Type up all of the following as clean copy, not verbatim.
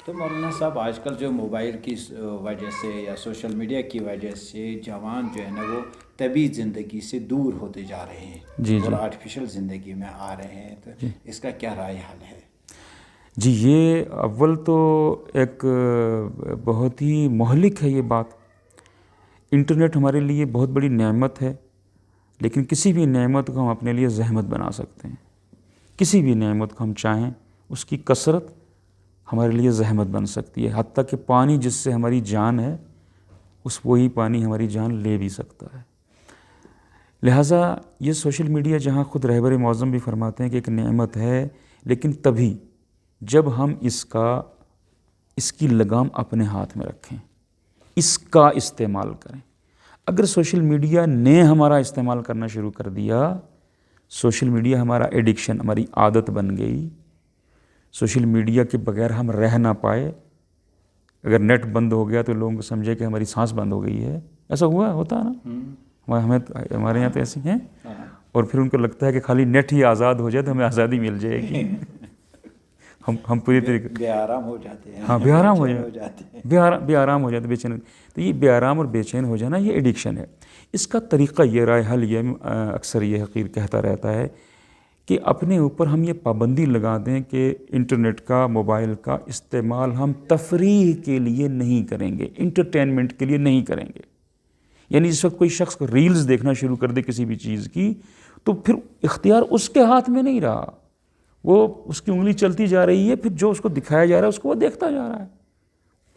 تو مولانا صاحب آج کل جو موبائل کی وجہ سے یا سوشل میڈیا کی وجہ سے جوان جو ہے نا وہ طبی زندگی سے دور ہوتے جا رہے ہیں جی اور جی آرٹیفیشل زندگی میں آ رہے ہیں، تو اس کا کیا رائے حل ہے؟ جی، یہ اول تو ایک بہت ہی مہلک ہے یہ بات۔ انٹرنیٹ ہمارے لیے بہت بڑی نعمت ہے، لیکن کسی بھی نعمت کو ہم اپنے لیے زحمت بنا سکتے ہیں۔ کسی بھی نعمت کو ہم چاہیں اس کی کثرت ہمارے لیے زحمت بن سکتی ہے، حتیٰ کہ پانی جس سے ہماری جان ہے وہی پانی ہماری جان لے بھی سکتا ہے۔ لہٰذا یہ سوشل میڈیا، جہاں خود رہبر معظم بھی فرماتے ہیں کہ ایک نعمت ہے، لیکن تبھی جب ہم اس کی لگام اپنے ہاتھ میں رکھیں، اس کا استعمال کریں۔ اگر سوشل میڈیا نے ہمارا استعمال کرنا شروع کر دیا، سوشل میڈیا ہمارا ایڈکشن، ہماری عادت بن گئی، سوشل میڈیا کے بغیر ہم رہ نہ پائے، اگر نیٹ بند ہو گیا تو لوگوں کو سمجھے کہ ہماری سانس بند ہو گئی ہے، ایسا ہوتا ہے نا، ہمارے یہاں تو ایسے ہیں، اور پھر ان کو لگتا ہے کہ خالی نیٹ ہی آزاد ہو جائے تو ہمیں آزادی مل جائے گی، ہم پوری طریقے بے آرام ہو جاتے ہیں، ہاں بے آرام ہو جاتے ہیں، بے آرام ہو جاتے، بے چین۔ تو یہ بے آرام اور بے چین ہو جانا یہ ایڈکشن ہے۔ اس کا طریقہ، یہ رائے حل یہ اکثر یہ حقیر کہتا رہتا ہے کہ اپنے اوپر ہم یہ پابندی لگا دیں کہ انٹرنیٹ کا، موبائل کا استعمال ہم تفریح کے لیے نہیں کریں گے، انٹرٹینمنٹ کے لیے نہیں کریں گے۔ یعنی جس وقت کوئی شخص ریلز دیکھنا شروع کر دے کسی بھی چیز کی، تو پھر اختیار اس کے ہاتھ میں نہیں رہا، وہ اس کی انگلی چلتی جا رہی ہے، پھر جو اس کو دکھایا جا رہا ہے اس کو وہ دیکھتا جا رہا ہے۔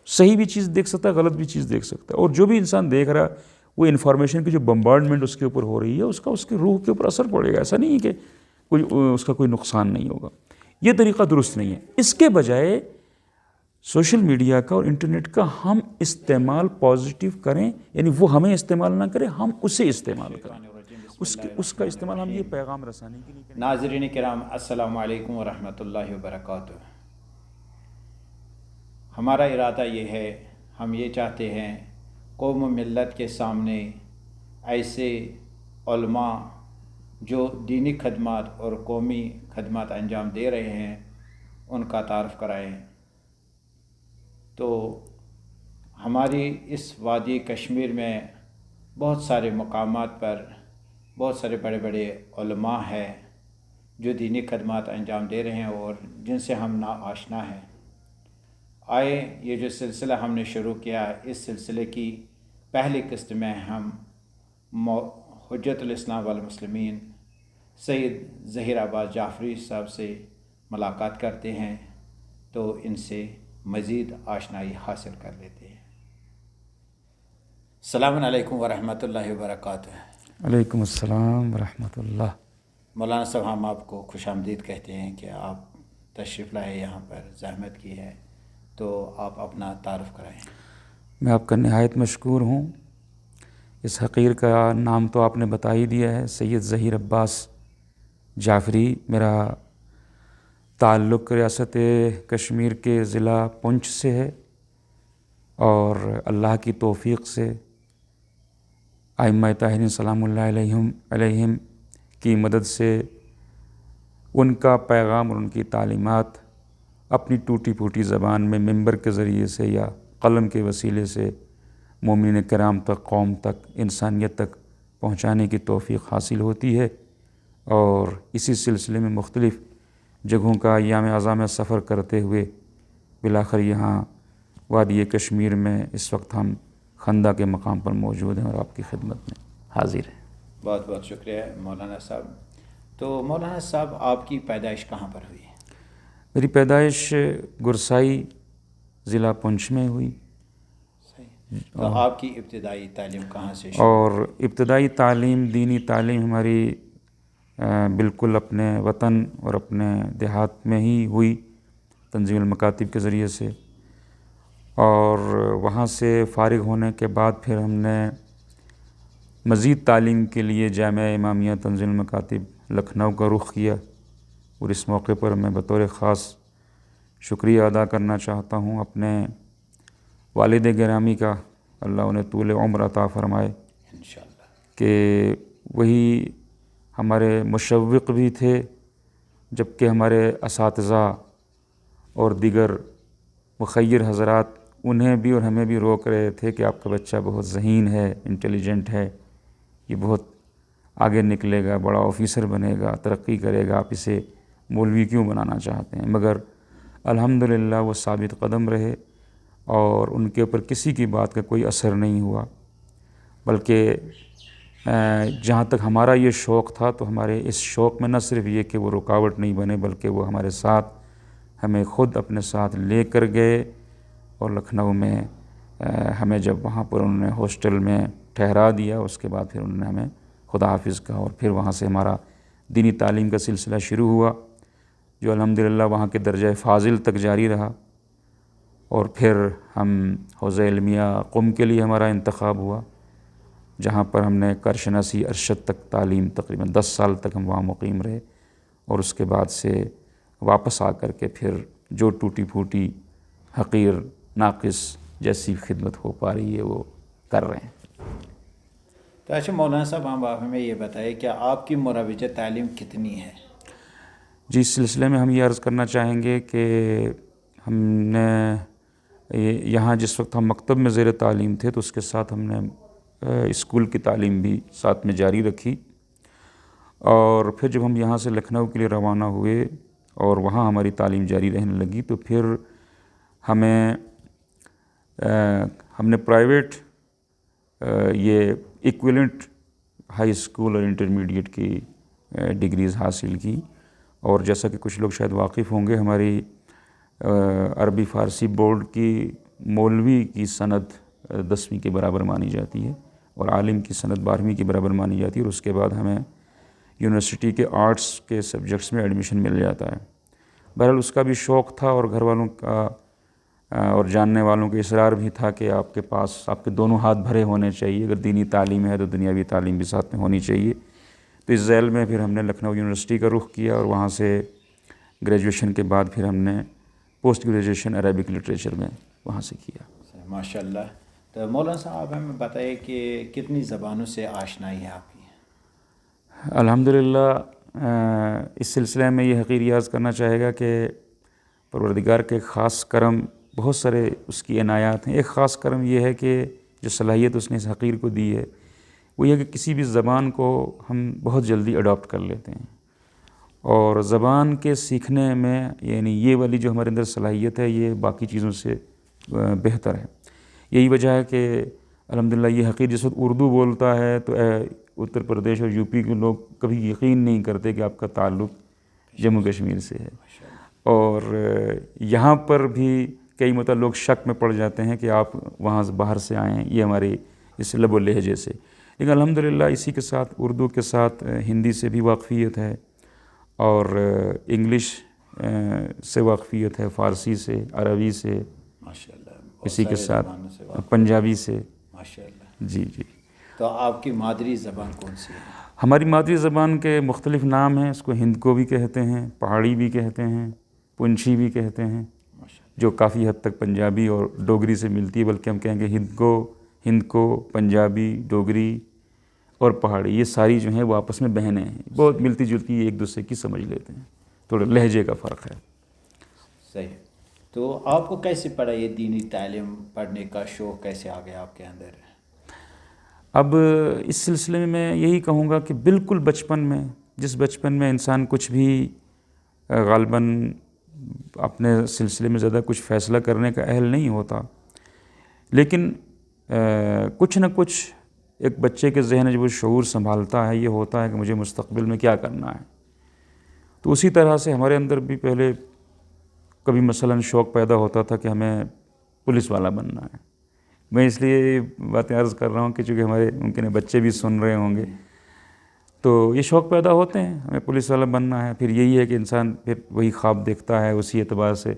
صحیح بھی چیز دیکھ سکتا ہے، غلط بھی چیز دیکھ سکتا ہے، اور جو بھی انسان دیکھ رہا ہے وہ انفارمیشن کی جو بمبارڈمنٹ اس کے اوپر ہو رہی ہے، اس کا اس کی روح کے اوپر اثر پڑے گا۔ ایسا نہیں ہے کہ اس کا کوئی نقصان نہیں ہوگا۔ یہ طریقہ درست نہیں ہے۔ اس کے بجائے سوشل میڈیا کا اور انٹرنیٹ کا ہم استعمال پازیٹیو کریں، یعنی وہ ہمیں استعمال نہ کریں، ہم اسے استعمال کریں، اس کا استعمال ہم یہ پیغام رسانے کے لیے کریں۔ ناظرین کرام، السلام علیکم ورحمۃ اللہ وبرکاتہ۔ ہمارا ارادہ یہ ہے، ہم یہ چاہتے ہیں قوم و ملت کے سامنے ایسے علماء جو دینی خدمات اور قومی خدمات انجام دے رہے ہیں ان کا تعارف کرائیں۔ تو ہماری اس وادی کشمیر میں بہت سارے مقامات پر بہت سارے بڑے بڑے علماء ہیں جو دینی خدمات انجام دے رہے ہیں اور جن سے ہم نا آشنا ہیں۔ آئے یہ جو سلسلہ ہم نے شروع کیا، اس سلسلے کی پہلی قسط میں ہم حجت الاسلام والمسلمین سید ظہیر عباس جعفری صاحب سے ملاقات کرتے ہیں، تو ان سے مزید آشنائی حاصل کر لیتے ہیں۔ السلام علیکم ورحمۃ اللہ وبرکاتہ۔ علیکم السلام ورحمۃ اللہ۔ مولانا صاحب، ہم آپ کو خوش آمدید کہتے ہیں کہ آپ تشریف لائے یہاں پر، زحمت کی ہے، تو آپ اپنا تعارف کرائیں۔ میں آپ کا نہایت مشکور ہوں۔ اس حقیر کا نام تو آپ نے بتا ہی دیا ہے، سید ظہیر عباس جعفری۔ میرا تعلق ریاست کشمیر کے ضلع پونچھ سے ہے، اور اللہ کی توفیق سے ائمہ طاہرین سلام اللہ علیہم کی مدد سے ان کا پیغام اور ان کی تعلیمات اپنی ٹوٹی پھوٹی زبان میں ممبر کے ذریعے سے یا قلم کے وسیلے سے مومنین کرام تک، قوم تک، انسانیت تک پہنچانے کی توفیق حاصل ہوتی ہے، اور اسی سلسلے میں مختلف جگہوں کا ایام اعضاء میں سفر کرتے ہوئے بالآخر یہاں وادی کشمیر میں اس وقت ہم خندہ کے مقام پر موجود ہیں اور آپ کی خدمت میں حاضر ہیں۔ بہت بہت شکریہ مولانا صاحب۔ تو مولانا صاحب، آپ کی پیدائش کہاں پر ہوئی؟ میری پیدائش گرسائی ضلع پونچھ میں ہوئی۔ تو آپ کی ابتدائی تعلیم کہاں سے شروع؟ اور ابتدائی تعلیم، دینی تعلیم ہماری بالکل اپنے وطن اور اپنے دیہات میں ہی ہوئی، تنظیم المکاتب کے ذریعے سے، اور وہاں سے فارغ ہونے کے بعد پھر ہم نے مزید تعلیم کے لیے جامعہ امامیہ تنظیم المکاتب لکھنؤ کا رخ کیا، اور اس موقع پر میں بطور خاص شکریہ ادا کرنا چاہتا ہوں اپنے والد گرامی کا، اللہ انہیں طول عمر عطا فرمائے، انشاءاللہ، کہ وہی ہمارے مشوق بھی تھے، جبکہ ہمارے اساتذہ اور دیگر مخیر حضرات انہیں بھی اور ہمیں بھی روک رہے تھے کہ آپ کا بچہ بہت ذہین ہے، انٹیلیجنٹ ہے، یہ بہت آگے نکلے گا، بڑا آفیسر بنے گا، ترقی کرے گا، آپ اسے مولوی کیوں بنانا چاہتے ہیں؟ مگر الحمدللہ وہ ثابت قدم رہے اور ان کے اوپر کسی کی بات کا کوئی اثر نہیں ہوا، بلکہ جہاں تک ہمارا یہ شوق تھا تو ہمارے اس شوق میں نہ صرف یہ کہ وہ رکاوٹ نہیں بنے، بلکہ وہ ہمارے ساتھ ہمیں خود اپنے ساتھ لے کر گئے اور لکھنؤ میں ہمیں جب وہاں پر انہوں نے ہاسٹل میں ٹھہرا دیا، اس کے بعد پھر انہوں نے ہمیں خدا حافظ کہا اور پھر وہاں سے ہمارا دینی تعلیم کا سلسلہ شروع ہوا، جو الحمدللہ وہاں کے درجہ فاضل تک جاری رہا، اور پھر ہم حوزہ علمیہ قم کے لیے ہمارا انتخاب ہوا، جہاں پر ہم نے کارشناسی ارشد تک تعلیم تقریباً 10 سال تک ہم وہاں مقیم رہے، اور اس کے بعد سے واپس آ کر کے پھر جو ٹوٹی پھوٹی حقیر ناقص جیسی خدمت ہو پا رہی ہے وہ کر رہے ہیں۔ تو اچھا مولانا صاحب، آپ ہمیں یہ بتائیں کہ آپ کی مروجہ تعلیم کتنی ہے؟ جی، اس سلسلے میں ہم یہ عرض کرنا چاہیں گے کہ ہم نے یہاں جس وقت ہم مکتب میں زیر تعلیم تھے تو اس کے ساتھ ہم نے اسکول کی تعلیم بھی ساتھ میں جاری رکھی، اور پھر جب ہم یہاں سے لکھنؤ کے لیے روانہ ہوئے اور وہاں ہماری تعلیم جاری رہنے لگی تو پھر ہم نے پرائیویٹ یہ ایکویلنٹ ہائی اسکول اور انٹرمیڈیٹ کی ڈگریز حاصل کی، اور جیسا کہ کچھ لوگ شاید واقف ہوں گے، ہماری عربی فارسی بورڈ کی مولوی کی سند 10ویں کے برابر مانی جاتی ہے اور عالم کی سند 12ویں کے برابر مانی جاتی ہے، اور اس کے بعد ہمیں یونیورسٹی کے آرٹس کے سبجیکٹس میں ایڈمیشن مل جاتا ہے۔ بہرحال اس کا بھی شوق تھا اور گھر والوں کا اور جاننے والوں کا اصرار بھی تھا کہ آپ کے پاس آپ کے دونوں ہاتھ بھرے ہونے چاہیے، اگر دینی تعلیم ہے تو دنیاوی تعلیم بھی ساتھ میں ہونی چاہیے۔ تو اس ذیل میں پھر ہم نے لکھنؤ یونیورسٹی کا رخ کیا اور وہاں سے گریجویشن کے بعد پھر ہم نے پوسٹ گریجویشن عربک لٹریچر میں وہاں سے کیا۔ ماشاء اللہ۔ تو مولانا صاحب ہمیں بتائیے کہ کتنی زبانوں سے آشنائی ہے آپ کی؟ الحمدللہ اس سلسلے میں یہ حقیر عرض کرنا چاہے گا کہ پروردگار کے خاص کرم بہت سارے اس کی عنایات ہیں۔ ایک خاص کرم یہ ہے کہ جو صلاحیت اس نے اس حقیر کو دی ہے وہ یہ کہ کسی بھی زبان کو ہم بہت جلدی اڈاپٹ کر لیتے ہیں، اور زبان کے سیکھنے میں یعنی یہ والی جو ہمارے اندر صلاحیت ہے یہ باقی چیزوں سے بہتر ہے۔ یہی وجہ ہے کہ الحمدللہ یہ حقیر جس وقت اردو بولتا ہے تو اتر پردیش اور یو پی کے لوگ کبھی یقین نہیں کرتے کہ آپ کا تعلق جموں کشمیر سے ہے، اور یہاں پر بھی کئی مرتبہ لوگ شک میں پڑ جاتے ہیں کہ آپ وہاں سے باہر سے آئے ہیں، یہ ہمارے اس لب و لہجے سے۔ لیکن الحمدللہ اسی کے ساتھ اردو کے ساتھ ہندی سے بھی واقفیت ہے، اور انگلش سے واقفیت ہے، فارسی سے، عربی سے، اسی کے ساتھ پنجابی سے۔ ماشاءاللہ۔ جی جی۔ تو آپ کی مادری زبان کون سی ہے؟ ہماری مادری زبان کے مختلف نام ہیں، اس کو ہند کو بھی کہتے ہیں، پہاڑی بھی کہتے ہیں، پنچھی بھی کہتے ہیں، جو کافی حد تک پنجابی اور ڈوگری سے ملتی ہے، بلکہ ہم کہیں گے ہند کو پنجابی، ڈوگری اور پہاڑی یہ ساری جو ہیں وہ آپس میں بہنیں ہیں، بہت ملتی جلتی ایک دوسرے کی سمجھ لیتے ہیں، تھوڑا لہجے کا فرق ہے۔ صحیح۔ تو آپ کو کیسے پڑا یہ دینی تعلیم پڑھنے کا شوق کیسے آ گیا آپ کے اندر؟ اب اس سلسلے میں میں یہی کہوں گا کہ بالکل بچپن میں، جس بچپن میں انسان کچھ بھی غالباً اپنے سلسلے میں زیادہ کچھ فیصلہ کرنے کا اہل نہیں ہوتا، لیکن کچھ نہ کچھ ایک بچے کے ذہن جب وہ شعور سنبھالتا ہے یہ ہوتا ہے کہ مجھے مستقبل میں کیا کرنا ہے، تو اسی طرح سے ہمارے اندر بھی پہلے کبھی مثلاً شوق پیدا ہوتا تھا کہ ہمیں پولیس والا بننا ہے۔ میں اس لیے باتیں عرض کر رہا ہوں کہ چونکہ ہمارے ممکن ہے بچے بھی سن رہے ہوں گے، تو یہ شوق پیدا ہوتے ہیں، ہمیں پولیس والا بننا ہے، پھر یہی ہے کہ انسان پھر وہی خواب دیکھتا ہے اسی اعتبار سے،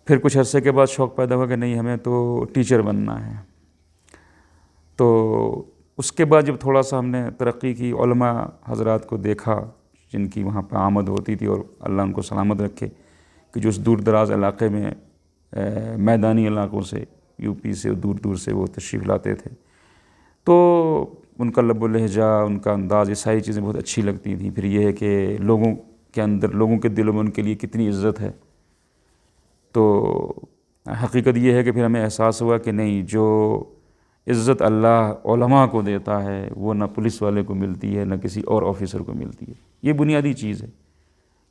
پھر کچھ عرصے کے بعد شوق پیدا ہوا کہ نہیں ہمیں تو ٹیچر بننا ہے۔ تو اس کے بعد جب تھوڑا سا ہم نے ترقی کی، علماء حضرات کو دیکھا جن کی وہاں پہ آمد ہوتی تھی، اور اللہ ان کو سلامت رکھے کہ جو اس دور دراز علاقے میں میدانی علاقوں سے یو پی سے دور دور سے وہ تشریف لاتے تھے، تو ان کا لب و لہجہ، ان کا انداز، یہ ساری چیزیں بہت اچھی لگتی تھیں۔ پھر یہ ہے کہ لوگوں کے اندر، لوگوں کے دلوں میں ان کے لیے کتنی عزت ہے، تو حقیقت یہ ہے کہ پھر ہمیں احساس ہوا کہ نہیں، جو عزت اللہ علماء کو دیتا ہے وہ نہ پولیس والے کو ملتی ہے، نہ کسی اور آفیسر کو ملتی ہے. یہ بنیادی چیز ہے.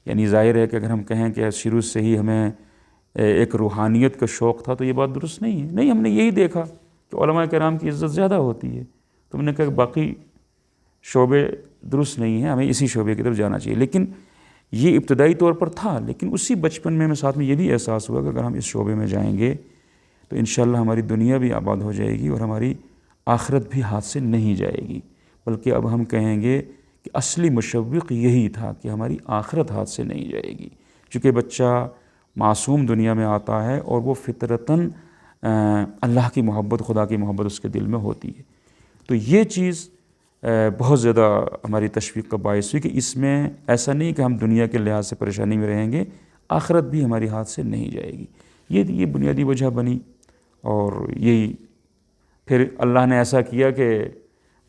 یعنی ظاہر ہے کہ اگر ہم کہیں کہ شروع سے ہی ہمیں ایک روحانیت کا شوق تھا تو یہ بات درست نہیں ہے. نہیں، ہم نے یہی دیکھا کہ علماء کرام کی عزت زیادہ ہوتی ہے، تو ہم نے کہا کہ باقی شعبے درست نہیں ہیں، ہمیں اسی شعبے کی طرف جانا چاہیے. لیکن یہ ابتدائی طور پر تھا، لیکن اسی بچپن میں ہمیں ساتھ میں یہ بھی احساس ہوا کہ اگر ہم اس شعبے میں جائیں گے تو انشاءاللہ ہماری دنیا بھی آباد ہو جائے گی اور ہماری آخرت بھی ہاتھ سے نہیں جائے گی. بلکہ اب ہم کہیں گے کہ اصلی مشوق یہی تھا کہ ہماری آخرت ہاتھ سے نہیں جائے گی، چونکہ بچہ معصوم دنیا میں آتا ہے اور وہ فطرتاً اللہ کی محبت، خدا کی محبت اس کے دل میں ہوتی ہے. تو یہ چیز بہت زیادہ ہماری تشویق کا باعث ہوئی کہ اس میں ایسا نہیں کہ ہم دنیا کے لحاظ سے پریشانی میں رہیں گے، آخرت بھی ہماری ہاتھ سے نہیں جائے گی. یہ بنیادی وجہ بنی. اور یہی پھر اللہ نے ایسا کیا کہ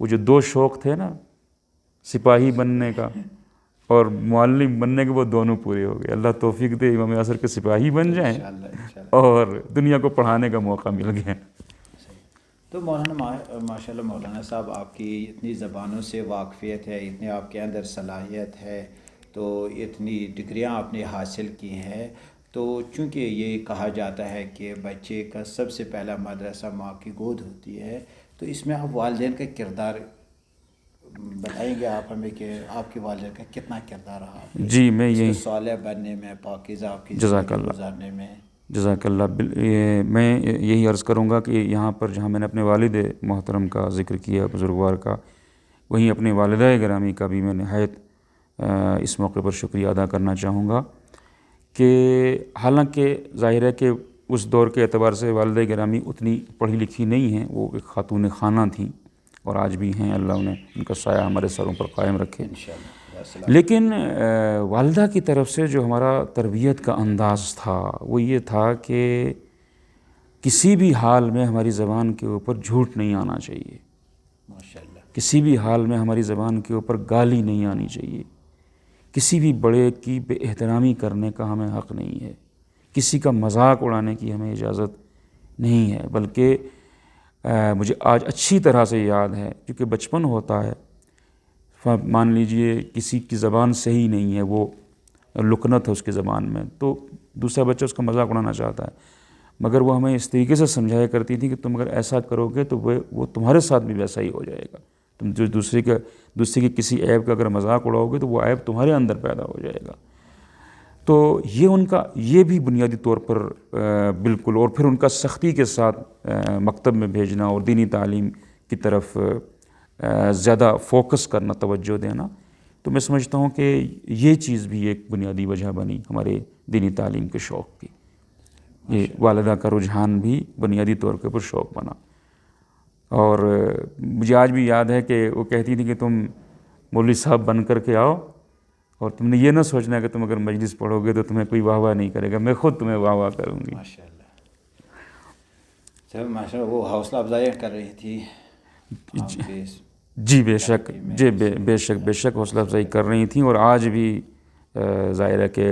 وہ جو دو شوق تھے نا، سپاہی بننے کا اور معلم بننے کے، وہ دونوں پورے ہو گئے. اللہ توفیق دے امام یاسر کے سپاہی بن جائیں اور دنیا کو پڑھانے کا موقع مل گیا. تو مولانا ماشاء اللہ مولانا صاحب، آپ کی اتنی زبانوں سے واقفیت ہے، اتنی آپ کے اندر صلاحیت ہے، تو اتنی ڈگریاں آپ نے حاصل کی ہیں. تو چونکہ یہ کہا جاتا ہے کہ بچے کا سب سے پہلا مدرسہ ماں کی گود ہوتی ہے، تو اس میں آپ والدین کا کردار بتائیں گے آپ ہمیں کہ آپ کے والدین کا کتنا کردار رہا؟ جی، میں یہی صالح بننے میں، پاکیزہ آپ کی جزاک زندگی اللہ گزارنے میں. جزاک اللہ. میں یہی عرض کروں گا کہ یہاں پر جہاں میں نے اپنے والد محترم کا ذکر کیا، بزرگوار کا، وہیں اپنے والدہ گرامی کا بھی میں نہایت اس موقع پر شکریہ ادا کرنا چاہوں گا کہ حالانکہ ظاہر ہے کہ اس دور کے اعتبار سے والدہ گرامی اتنی پڑھی لکھی نہیں ہیں، وہ ایک خاتون خانہ تھیں اور آج بھی ہیں، اللہ انہیں ان کا سایہ ہمارے سروں پر قائم رکھے. لیکن والدہ کی طرف سے جو ہمارا تربیت کا انداز تھا وہ یہ تھا کہ کسی بھی حال میں ہماری زبان کے اوپر جھوٹ نہیں آنا چاہیے، کسی بھی حال میں ہماری زبان کے اوپر گالی نہیں آنی چاہیے، کسی بھی بڑے کی بے احترامی کرنے کا ہمیں حق نہیں ہے، کسی کا مذاق اڑانے کی ہمیں اجازت نہیں ہے. بلکہ مجھے آج اچھی طرح سے یاد ہے، کیونکہ بچپن ہوتا ہے، مان لیجئے کسی کی زبان صحیح نہیں ہے، وہ لکنت ہے اس کی زبان میں، تو دوسرا بچہ اس کا مذاق اڑانا چاہتا ہے، مگر وہ ہمیں اس طریقے سے سمجھایا کرتی تھی کہ تم اگر ایسا کرو گے تو وہ تمہارے ساتھ بھی ویسا ہی ہو جائے گا. تم جو دوسرے کی کسی عیب کا اگر مذاق اڑاؤ گے تو وہ عیب تمہارے اندر پیدا ہو جائے گا. تو یہ ان کا یہ بھی بنیادی طور پر بالکل. اور پھر ان کا سختی کے ساتھ مکتب میں بھیجنا اور دینی تعلیم کی طرف زیادہ فوکس کرنا، توجہ دینا، تو میں سمجھتا ہوں کہ یہ چیز بھی ایک بنیادی وجہ بنی ہمارے دینی تعلیم کے شوق کی. یہ والدہ کا رجحان بھی بنیادی طور کے اوپر شوق بنا. اور مجھے آج بھی یاد ہے کہ وہ کہتی تھی کہ تم مولوی صاحب بن کر کے آؤ اور تم نے یہ نہ سوچنا کہ تم اگر مجلس پڑھو گے تو تمہیں کوئی واہ واہ نہیں کرے گا، میں خود تمہیں واہ واہ کروں گی. ماشاء اللہ. ماشاء اللہ، وہ حوصلہ افزائی کر رہی تھی. جی بے شک، جی بے شک حوصلہ افزائی کر رہی تھیں. اور آج بھی ظاہر ہے کہ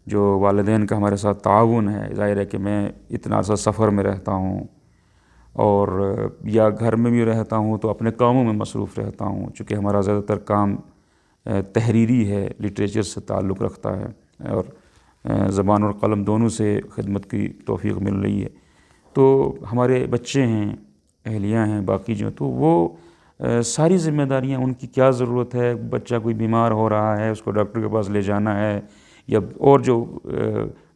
جو والدین کا ہمارے ساتھ تعاون ہے، ظاہر ہے کہ میں اتنا عرصہ سفر میں رہتا ہوں اور یا گھر میں بھی رہتا ہوں تو اپنے کاموں میں مصروف رہتا ہوں، چونکہ ہمارا زیادہ تر کام تحریری ہے، لٹریچر سے تعلق رکھتا ہے اور زبان اور قلم دونوں سے خدمت کی توفیق مل رہی ہے. تو ہمارے بچے ہیں، اہلیہ ہیں، باقی جو، تو وہ ساری ذمہ داریاں ان کی کیا ضرورت ہے، بچہ کوئی بیمار ہو رہا ہے اس کو ڈاکٹر کے پاس لے جانا ہے، یا اور جو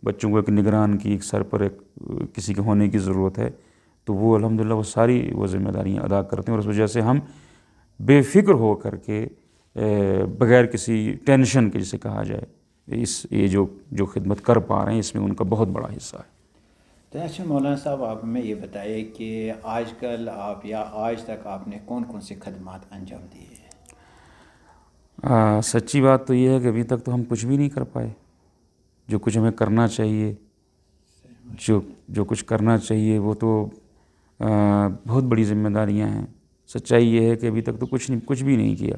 بچوں کو ایک نگران کی، ایک سر پر ایک کسی کے ہونے کی ضرورت ہے، تو وہ الحمدللہ وہ ساری ذمہ داریاں ادا کرتے ہیں. اور اس وجہ سے ہم بے فکر ہو کر کے بغیر کسی ٹینشن کے، جسے کہا جائے، یہ جو خدمت کر پا رہے ہیں اس میں ان کا بہت بڑا حصہ ہے. تو اچھا مولانا صاحب، آپ ہمیں یہ بتائیے کہ آج کل آپ یا آج تک آپ نے کون کون سی خدمات انجام دی ہیں؟ سچی بات تو یہ ہے کہ ابھی تک تو ہم کچھ بھی نہیں کر پائے. جو کچھ ہمیں کرنا چاہیے، جو کچھ کرنا چاہیے وہ تو بہت بڑی ذمہ داریاں ہیں. سچائی یہ ہے کہ ابھی تک تو کچھ بھی نہیں کیا.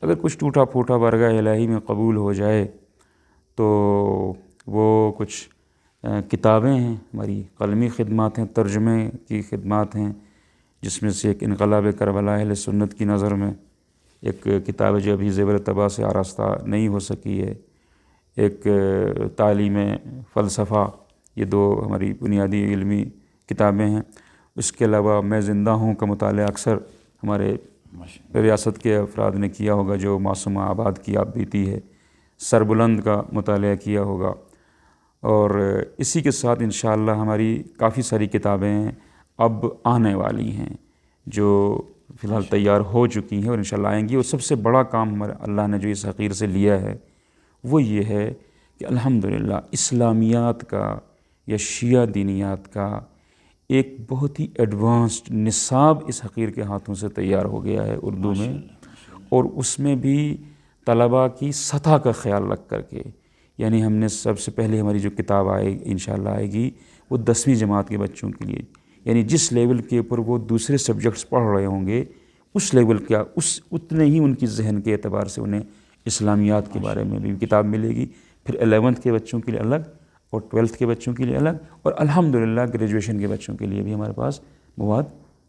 اگر کچھ ٹوٹا پھوٹا برگہ الہی میں قبول ہو جائے تو وہ کچھ کتابیں ہیں، ہماری قلمی خدمات ہیں، ترجمے کی خدمات ہیں، جس میں سے ایک انقلاب کربلا اہل سنت کی نظر میں ایک کتاب ہے جو ابھی زیور طبع سے آراستہ نہیں ہو سکی ہے، ایک تعلیم فلسفہ، یہ 2 ہماری بنیادی علمی کتابیں ہیں۔ اس کے علاوہ میں زندہ ہوں کا مطالعہ اکثر ہمارے ریاست کے افراد نے کیا ہوگا، جو معصومہ آباد کی آپ بیتی ہے، سربلند کا مطالعہ کیا ہوگا، اور اسی کے ساتھ انشاءاللہ ہماری کافی ساری کتابیں اب آنے والی ہیں جو فی الحال تیار ہو چکی ہیں اور انشاءاللہ آئیں گی۔ اور سب سے بڑا کام ہمارے اللہ نے جو اس حقیر سے لیا ہے وہ یہ ہے کہ الحمدللہ اسلامیات کا یا شیعہ دینیات کا ایک بہت ہی ایڈوانسڈ نصاب اس حقیر کے ہاتھوں سے تیار ہو گیا ہے اردو میں، اور اس میں بھی طلباء کی سطح کا خیال رکھ کر کے، یعنی ہم نے سب سے پہلے ہماری جو کتاب انشاءاللہ آئے گی وہ 10ویں جماعت کے بچوں کے لیے، یعنی جس لیول کے اوپر وہ دوسرے سبجیکٹس پڑھ رہے ہوں گے اس لیول کا اتنے ہی ان کی ذہن کے اعتبار سے انہیں اسلامیات کے بارے میں بھی کتاب ملے گی۔ پھر 11ویں کے بچوں کے لیے الگ اور 12ویں کے بچوں کے لیے الگ، اور الحمدللہ گریجویشن کے بچوں کے لیے بھی ہمارے پاس مواد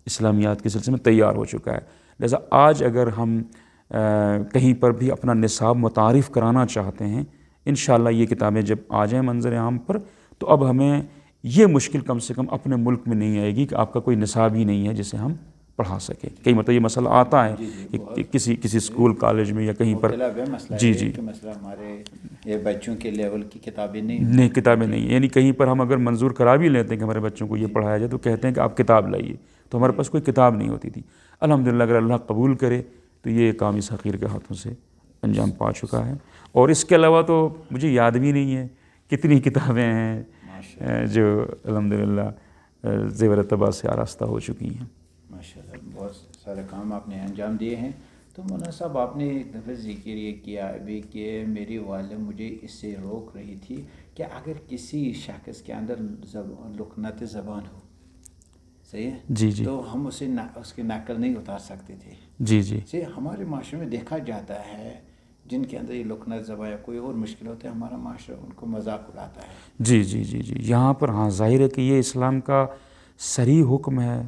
اسلامیات کے سلسلے میں تیار ہو چکا ہے۔ لہذا آج اگر ہم کہیں پر بھی اپنا نصاب متعارف کرانا چاہتے ہیں، انشاءاللہ یہ کتابیں جب آ جائیں منظر عام پر، تو اب ہمیں یہ مشکل کم سے کم اپنے ملک میں نہیں آئے گی کہ آپ کا کوئی نصاب ہی نہیں ہے جسے ہم پڑھا سکیں۔ کئی مرتبہ یہ مسئلہ آتا ہے کہ کسی اسکول کالج میں یا کہیں پر جی مسئلہ ہمارے یہ بچوں کے لیول کی کتابیں کتابیں نہیں، یعنی کہیں پر ہم اگر منظور کرا بھی لیتے ہیں کہ ہمارے بچوں کو یہ پڑھایا جائے تو کہتے ہیں کہ آپ کتاب لائیے، تو ہمارے پاس کوئی کتاب نہیں ہوتی تھی۔ الحمدللہ اگر اللہ قبول کرے تو یہ کام اس حقیر کے ہاتھوں سے انجام پا چکا ہے، اور اس کے علاوہ تو مجھے یاد بھی نہیں ہے کتنی کتابیں ہیں جو الحمدللہ زیور طبع سے آراستہ ہو چکی ہیں۔ ماشاءاللہ بہت سارے کام آپ نے انجام دیے ہیں۔ تو مولانا صاحب آپ نے ایک دفعہ ذکر یہ کیا ابھی کہ میری والدہ مجھے اس سے روک رہی تھی کہ اگر کسی شخص کے اندر لکنت زبان ہو، صحیح ہے جی جی، تو ہم اس کی نقل نہیں اتار سکتے تھے۔ جی جی، ہمارے معاشرے میں دیکھا جاتا ہے جن کے اندر یہ لکنت زبان یا کوئی اور مشکل ہوتا ہے، ہمارا معاشرہ ان کو مذاق اڑاتا ہے۔ جی جی جی جی، یہاں پر ہاں ظاہر ہے کہ یہ اسلام کا صریح حکم ہے،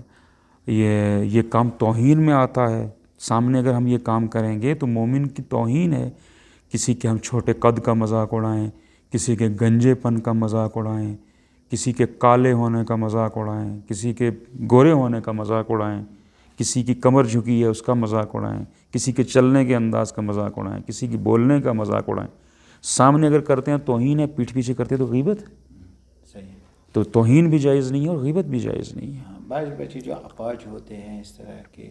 یہ کام توہین میں آتا ہے۔ سامنے اگر ہم یہ کام کریں گے تو مومن کی توہین ہے۔ کسی کے ہم چھوٹے قد کا مذاق اڑائیں، کسی کے گنجے پن کا مذاق اڑائیں، کسی کے کالے ہونے کا مذاق اڑائیں، کسی کے گورے ہونے کا مذاق اڑائیں، کسی کی کمر جھکی ہے اس کا مذاق اڑائیں، کسی کے چلنے کے انداز کا مذاق اڑائیں، کسی کی بولنے کا مذاق اڑائیں۔ سامنے اگر کرتے ہیں توہین ہے، پیٹھ پیچھے کرتے ہیں تو غیبت ہے۔ صحیح، تو توہین بھی جائز نہیں ہے اور غیبت بھی جائز نہیں ہے۔ بعض بچے جو اپاہج ہوتے ہیں اس طرح کے،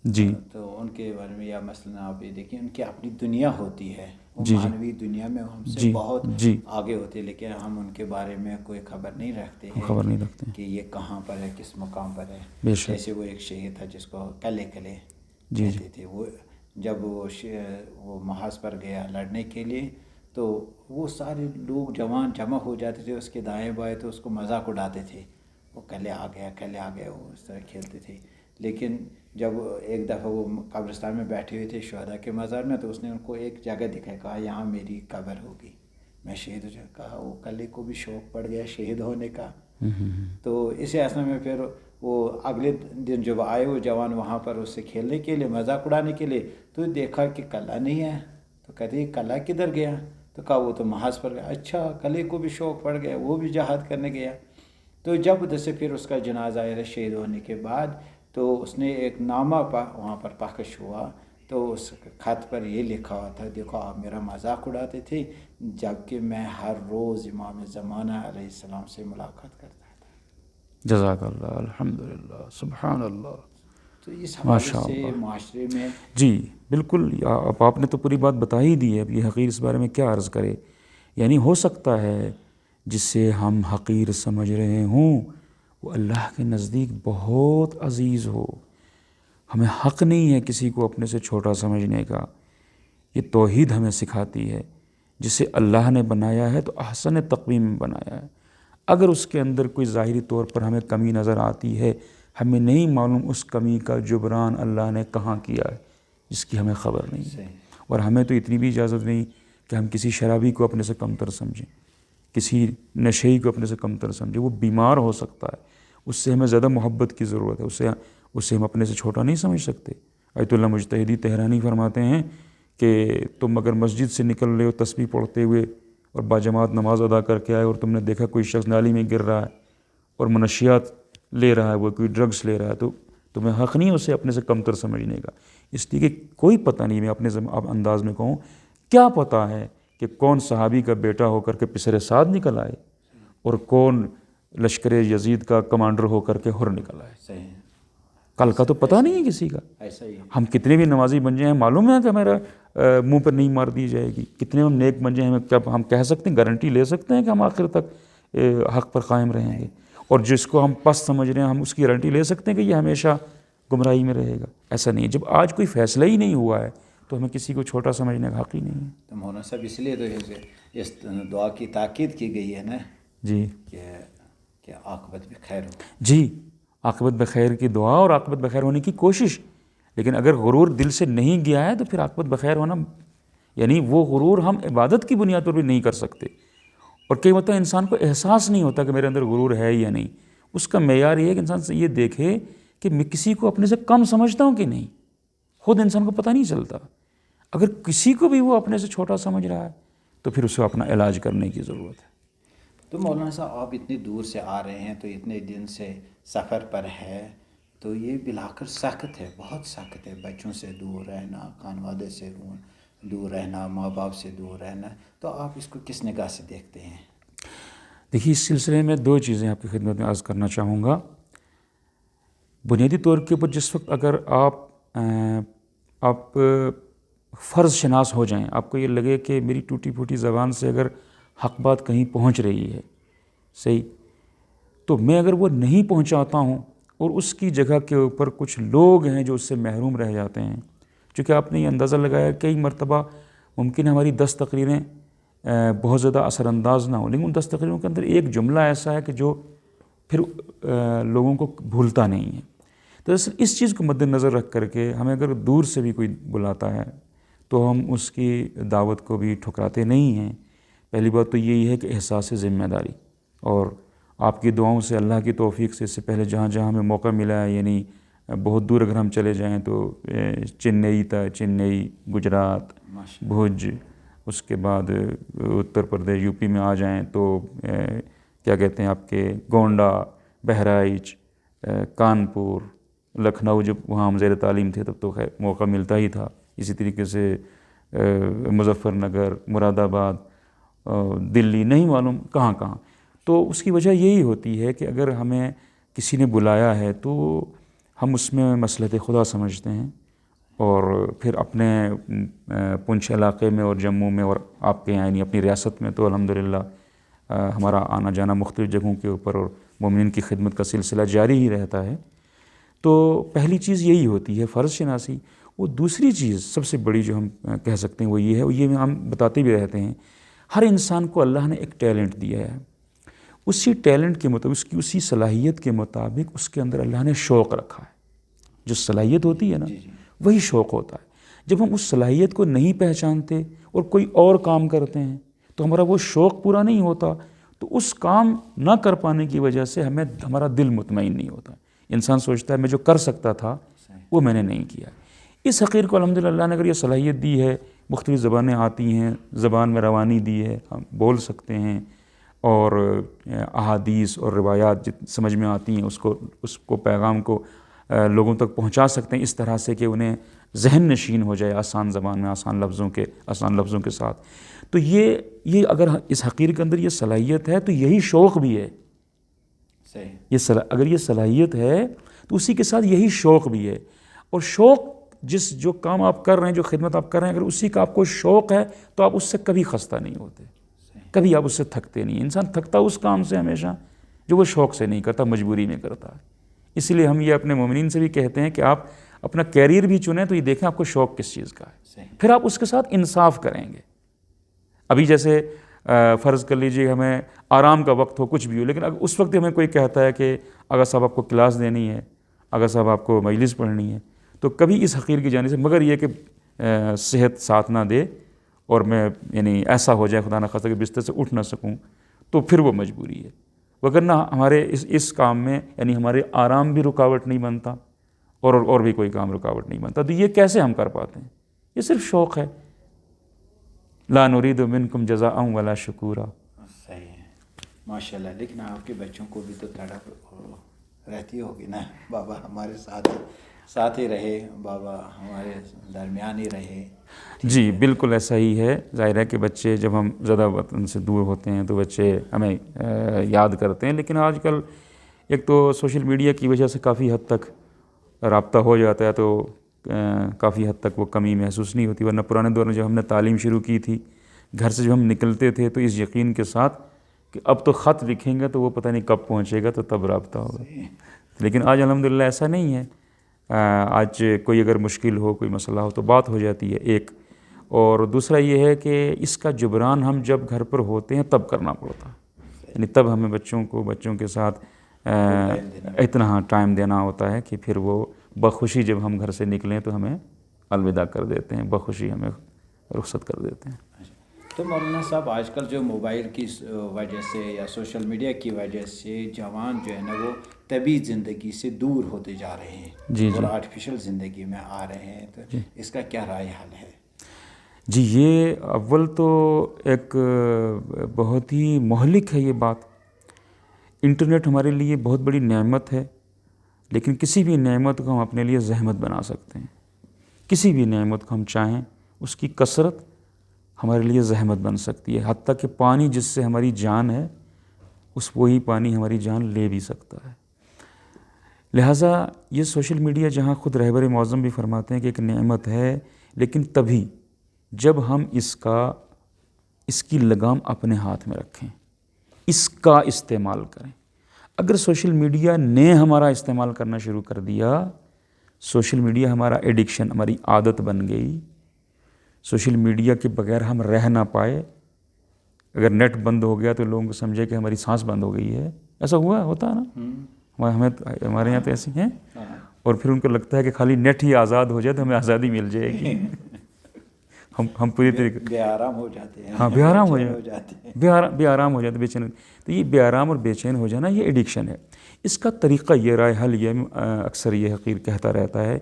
جی، تو ان کے بارے میں یا مثلاً آپ یہ دیکھیں ان کی اپنی دنیا ہوتی ہے، وہ جی معنوی دنیا میں ہم سے جی بہت جی، آگے ہوتے ہیں، لیکن ہم ان کے بارے میں کوئی خبر نہیں رکھتے ہیں خبر نہیں رکھتے کہ یہ کہاں پر ہے، کس مقام پر ہے۔ بے شک، جیسے وہ ایک شہید تھا جس کو کلے کلے جی کہتے تھے، وہ جب وہ محاذ پر گیا لڑنے کے لیے تو وہ سارے لوگ جوان جمع ہو جاتے تھے اس کے دائیں بائیں، تو اس کو مذاق اڑاتے تھے، وہ کلے آ گیا کلے آ گیا، وہ اس طرح کھیلتے تھے۔ لیکن جب ایک دفعہ وہ قبرستان میں بیٹھے ہوئے تھے شہداء کے مزار میں، تو اس نے ان کو ایک جگہ دکھائی، کہا یہاں میری قبر ہوگی، میں شہید ہو جاؤں۔ کہا وہ کلے کو بھی شوق پڑ گیا شہید ہونے کا۔ تو اسی اثنا میں پھر وہ اگلے دن جب آئے وہ جوان وہاں پر اس سے کھیلنے کے لیے، مذاق اڑانے کے لیے، تو دیکھا کہ کلا نہیں ہے، تو کہتے یہ کلا کدھر گیا؟ تو کہا وہ تو محاذ پر گیا۔ اچھا، کلے کو بھی شوق پڑ گیا، وہ بھی جہاد کرنے گیا۔ تو جب ادھر سے پھر اس کا جنازہ آیا شہید ہونے کے بعد، تو اس نے ایک نامہ وہاں پر پخش ہوا، تو اس خط پر یہ لکھا ہوا تھا، دیکھو آپ میرا مذاق اڑاتے تھے جبکہ میں ہر روز امام زمانہ علیہ السلام سے ملاقات کرتا تھا۔ جزاک اللہ، الحمدللہ، سبحان اللہ۔ تو اس حوالے سے معاشرے میں جی بالکل، اب آپ نے تو پوری بات بتا ہی دی ہے، اب یہ حقیر اس بارے میں کیا عرض کرے۔ یعنی ہو سکتا ہے جسے ہم حقیر سمجھ رہے ہوں وہ اللہ کے نزدیک بہت عزیز ہو۔ ہمیں حق نہیں ہے کسی کو اپنے سے چھوٹا سمجھنے کا۔ یہ توحید ہمیں سکھاتی ہے، جسے اللہ نے بنایا ہے تو احسن تقویم میں بنایا ہے۔ اگر اس کے اندر کوئی ظاہری طور پر ہمیں کمی نظر آتی ہے، ہمیں نہیں معلوم اس کمی کا جبران اللہ نے کہاں کیا ہے، جس کی ہمیں خبر نہیں ہے۔ اور ہمیں تو اتنی بھی اجازت نہیں کہ ہم کسی شرابی کو اپنے سے کمتر سمجھیں، کسی نشئی کو اپنے سے کمتر سمجھے. وہ بیمار ہو سکتا ہے, اس سے ہمیں زیادہ محبت کی ضرورت ہے, اسے ہم اپنے سے چھوٹا نہیں سمجھ سکتے. آیت اللہ مجتہدی تہرانی فرماتے ہیں کہ تم اگر مسجد سے نکل رہے ہو تسبیح پڑھتے ہوئے اور باجماعت نماز ادا کر کے آئے اور تم نے دیکھا کوئی شخص نالی میں گر رہا ہے اور منشیات لے رہا ہے, وہ کوئی ڈرگس لے رہا ہے, تو تمہیں حق نہیں اسے اپنے سے کمتر سمجھنے کا. اس لیے کہ کوئی پتہ نہیں, میں اپنے انداز میں کہوں, کیا پتہ ہے کہ کون صحابی کا بیٹا ہو کر کے پسر سعد نکل آئے اور کون لشکر یزید کا کمانڈر ہو کر کے حر نکل آئے. کل کا تو پتہ نہیں ہے کسی کا. ہم کتنے بھی نمازی بن جائیں, معلوم ہے کہ ہمارا منہ پر نہیں مار دی جائے گی. کتنے ہم نیک بن جائیں, ہم کہہ سکتے ہیں, گارنٹی لے سکتے ہیں کہ ہم آخر تک حق پر قائم رہیں گے. اور جس کو ہم پست سمجھ رہے ہیں, ہم اس کی گارنٹی لے سکتے ہیں کہ یہ ہمیشہ گمراہی میں رہے گا. ایسا نہیں ہے. جب آج کوئی فیصلہ ہی نہیں ہوا ہے تو ہمیں کسی کو چھوٹا سمجھنے کا حق ہی نہیں ہے. تو مولانا صاحب اس لیے تو اس دعا کی تاکید کی گئی ہے نا جی کہ عاقبت بھی خیر ہو. جی, عاقبت بخیر کی دعا اور عاقبت بخیر ہونے کی کوشش. لیکن اگر غرور دل سے نہیں گیا ہے تو پھر عاقبت بخیر ہونا, یعنی وہ غرور ہم عبادت کی بنیاد پر بھی نہیں کر سکتے. اور کئی مرتبہ انسان کو احساس نہیں ہوتا کہ میرے اندر غرور ہے یا نہیں. اس کا معیار یہ ہے کہ انسان سے یہ دیکھے کہ میں کسی کو اپنے سے کم سمجھتا ہوں کہ نہیں. خود انسان کو پتہ نہیں چلتا. اگر کسی کو بھی وہ اپنے سے چھوٹا سمجھ رہا ہے تو پھر اسے اپنا علاج کرنے کی ضرورت ہے. تو مولانا صاحب آپ اتنی دور سے آ رہے ہیں, تو اتنے دن سے سفر پر ہے, تو یہ بلا کر سخت ہے, بہت سخت ہے. بچوں سے دور رہنا, خانوادے سے دور رہنا, ماں باپ سے دور رہنا, تو آپ اس کو کس نگاہ سے دیکھتے ہیں؟ دیکھیے, اس سلسلے میں دو چیزیں آپ کی خدمت میں عرض کرنا چاہوں گا. بنیادی طور کے اوپر جس وقت اگر آپ فرض شناس ہو جائیں, آپ کو یہ لگے کہ میری ٹوٹی پھوٹی زبان سے اگر حق بات کہیں پہنچ رہی ہے صحیح, تو میں اگر وہ نہیں پہنچاتا ہوں اور اس کی جگہ کے اوپر کچھ لوگ ہیں جو اس سے محروم رہ جاتے ہیں. چونکہ آپ نے یہ اندازہ لگایا کئی مرتبہ ممکن ہے ہماری 10 تقریریں بہت زیادہ اثر انداز نہ ہوں, لیکن ان 10 تقریروں کے اندر ایک جملہ ایسا ہے کہ جو پھر لوگوں کو بھولتا نہیں ہے. تو اس چیز کو مد نظر رکھ کر کے ہمیں اگر دور سے بھی کوئی بلاتا ہے تو ہم اس کی دعوت کو بھی ٹھکراتے نہیں ہیں. پہلی بات تو یہی ہے کہ احساس ذمہ داری, اور آپ کی دعاؤں سے اللہ کی توفیق سے اس سے پہلے جہاں جہاں ہمیں موقع ملا ہے, یعنی بہت دور اگر ہم چلے جائیں تو چنئی, گجرات, بھوج, اس کے بعد اتر پردیش یو پی میں آ جائیں تو کیا کہتے ہیں آپ کے گونڈا, بہرائچ, کانپور, لکھنؤ, جب وہاں ہم زیر تعلیم تھے تب تو خیر موقع ملتا ہی تھا. اسی طریقے سے مظفر نگر, مراد آباد, دلی, نہیں معلوم کہاں کہاں. تو اس کی وجہ یہی ہوتی ہے کہ اگر ہمیں کسی نے بلایا ہے تو ہم اس میں مصلحت خدا سمجھتے ہیں, اور پھر اپنے پنچھ علاقے میں اور جموں میں اور آپ کے یعنی اپنی ریاست میں تو الحمدللہ ہمارا آنا جانا مختلف جگہوں کے اوپر اور مومنین کی خدمت کا سلسلہ جاری ہی رہتا ہے. تو پہلی چیز یہی ہوتی ہے فرض شناسی. وہ دوسری چیز سب سے بڑی جو ہم کہہ سکتے ہیں وہ یہ ہے, وہ یہ ہم بتاتے بھی رہتے ہیں, ہر انسان کو اللہ نے ایک ٹیلنٹ دیا ہے. اسی ٹیلنٹ کے مطابق, اس کی اسی صلاحیت کے مطابق اس کے اندر اللہ نے شوق رکھا ہے. جو صلاحیت ہوتی ہے نا, وہی شوق ہوتا ہے. جب ہم اس صلاحیت کو نہیں پہچانتے اور کوئی اور کام کرتے ہیں تو ہمارا وہ شوق پورا نہیں ہوتا, تو اس کام نہ کر پانے کی وجہ سے ہمارا دل مطمئن نہیں ہوتا. انسان سوچتا ہے میں جو کر سکتا تھا وہ میں نے نہیں کیا. اس حقیر کو الحمدللہ اللہ نے اگر یہ صلاحیت دی ہے, مختلف زبانیں آتی ہیں, زبان میں روانی دی ہے, ہم بول سکتے ہیں, اور احادیث اور روایات سمجھ میں آتی ہیں اس کو پیغام کو لوگوں تک پہنچا سکتے ہیں اس طرح سے کہ انہیں ذہن نشین ہو جائے آسان زبان میں, آسان لفظوں کے ساتھ. تو یہ اگر اس حقیر کے اندر یہ صلاحیت ہے تو یہی شوق بھی ہے. اگر یہ صلاحیت ہے تو اسی کے ساتھ یہی شوق بھی ہے. اور شوق جو کام آپ کر رہے ہیں, جو خدمت آپ کر رہے ہیں, اگر اسی کا آپ کو شوق ہے تو آپ اس سے کبھی خستہ نہیں ہوتے, کبھی آپ اس سے تھکتے نہیں. انسان تھکتا اس کام سے ہمیشہ جو وہ شوق سے نہیں کرتا, مجبوری میں کرتا ہے. اس لیے ہم یہ اپنے مومنین سے بھی کہتے ہیں کہ آپ اپنا کیریئر بھی چنیں تو یہ دیکھیں آپ کو شوق کس چیز کا ہے, پھر آپ اس کے ساتھ انصاف کریں گے. ابھی جیسے فرض کر لیجیے ہمیں آرام کا وقت ہو, کچھ بھی ہو, لیکن اگر اس وقت ہمیں کوئی کہتا ہے کہ اگر صاحب آپ کو کلاس دینی ہے, اگر صاحب آپ کو مجلس پڑھنی ہے, تو کبھی اس حقیر کی جانب سے, مگر یہ کہ صحت ساتھ نہ دے اور میں یعنی ایسا ہو جائے خدا نخواستہ کہ بستر سے اٹھ نہ سکوں, تو پھر وہ مجبوری ہے، وگرنہ ہمارے اس کام میں یعنی ہمارے آرام بھی رکاوٹ نہیں بنتا اور بھی کوئی کام رکاوٹ نہیں بنتا. تو یہ کیسے ہم کر پاتے ہیں؟ یہ صرف شوق ہے. لا نرید منکم جزاء ولا شکورا. صحیح ہے ماشاء اللہ. لیکن آپ کے بچوں کو بھی تو تڑپ رہتی ہوگی نا، بابا ہمارے ساتھ ہی رہے، بابا ہمارے درمیان ہی رہے. جی بالکل ایسا ہی ہے. ظاہر ہے کہ بچے جب ہم زیادہ وطن سے دور ہوتے ہیں تو بچے ہمیں یاد کرتے ہیں، لیکن آج کل ایک تو سوشل میڈیا کی وجہ سے کافی حد تک رابطہ ہو جاتا ہے، تو کافی حد تک وہ کمی محسوس نہیں ہوتی. ورنہ پرانے دور میں جب ہم نے تعلیم شروع کی تھی، گھر سے جب ہم نکلتے تھے تو اس یقین کے ساتھ کہ اب تو خط لکھیں گے تو وہ پتہ نہیں کب پہنچے گا، تو تب رابطہ ہوگا. لیکن آج الحمدللہ ایسا نہیں ہے. آج کوئی اگر مشکل ہو، کوئی مسئلہ ہو تو بات ہو جاتی ہے ایک. اور دوسرا یہ ہے کہ اس کا جبران ہم جب گھر پر ہوتے ہیں تب کرنا پڑتا ہے، یعنی تب ہمیں بچوں کے ساتھ اتنا ٹائم دینا ہوتا ہے کہ پھر وہ بخوشی جب ہم گھر سے نکلیں تو ہمیں الوداع کر دیتے ہیں، بخوشی ہمیں رخصت کر دیتے ہیں. تو مولانا صاحب آج کل جو موبائل کی وجہ سے یا سوشل میڈیا کی وجہ سے جوان جو ہے نا وہ طبعی زندگی سے دور ہوتے جا رہے ہیں اور آرٹیفیشل زندگی میں آ رہے ہیں، تو اس کا کیا رائے حل ہے؟ جی یہ اول تو ایک بہت ہی مہلک ہے یہ بات. انٹرنیٹ ہمارے لیے بہت بڑی نعمت ہے، لیکن کسی بھی نعمت کو ہم اپنے لیے زحمت بنا سکتے ہیں. کسی بھی نعمت کو ہم چاہیں اس کی کثرت ہمارے لیے زحمت بن سکتی ہے. حتیٰ کہ پانی جس سے ہماری جان ہے، وہی پانی ہماری جان لے بھی سکتا ہے. لہٰذا یہ سوشل میڈیا جہاں خود رہبر معظم بھی فرماتے ہیں کہ ایک نعمت ہے، لیکن تبھی جب ہم اس کی لگام اپنے ہاتھ میں رکھیں، اس کا استعمال کریں. اگر سوشل میڈیا نے ہمارا استعمال کرنا شروع کر دیا، سوشل میڈیا ہمارا ایڈکشن، ہماری عادت بن گئی، سوشل میڈیا کے بغیر ہم رہ نہ پائے، اگر نیٹ بند ہو گیا تو لوگوں کو سمجھے کہ ہماری سانس بند ہو گئی ہے. ایسا ہوتا ہے نا، ہمارے یہاں تو ایسے ہیں. اور پھر ان کو لگتا ہے کہ خالی نیٹ ہی آزاد ہو جائے تو ہمیں آزادی مل جائے گی. ہم پوری طریقے بے آرام ہو جاتے ہیں. ہاں بے آرام ہو جاتے، بے چین. تو یہ بے آرام اور بے چین ہو جانا یہ ایڈکشن ہے. اس کا طریقہ یہ رائے حل یہ اکثر یہ حقیر کہتا رہتا ہے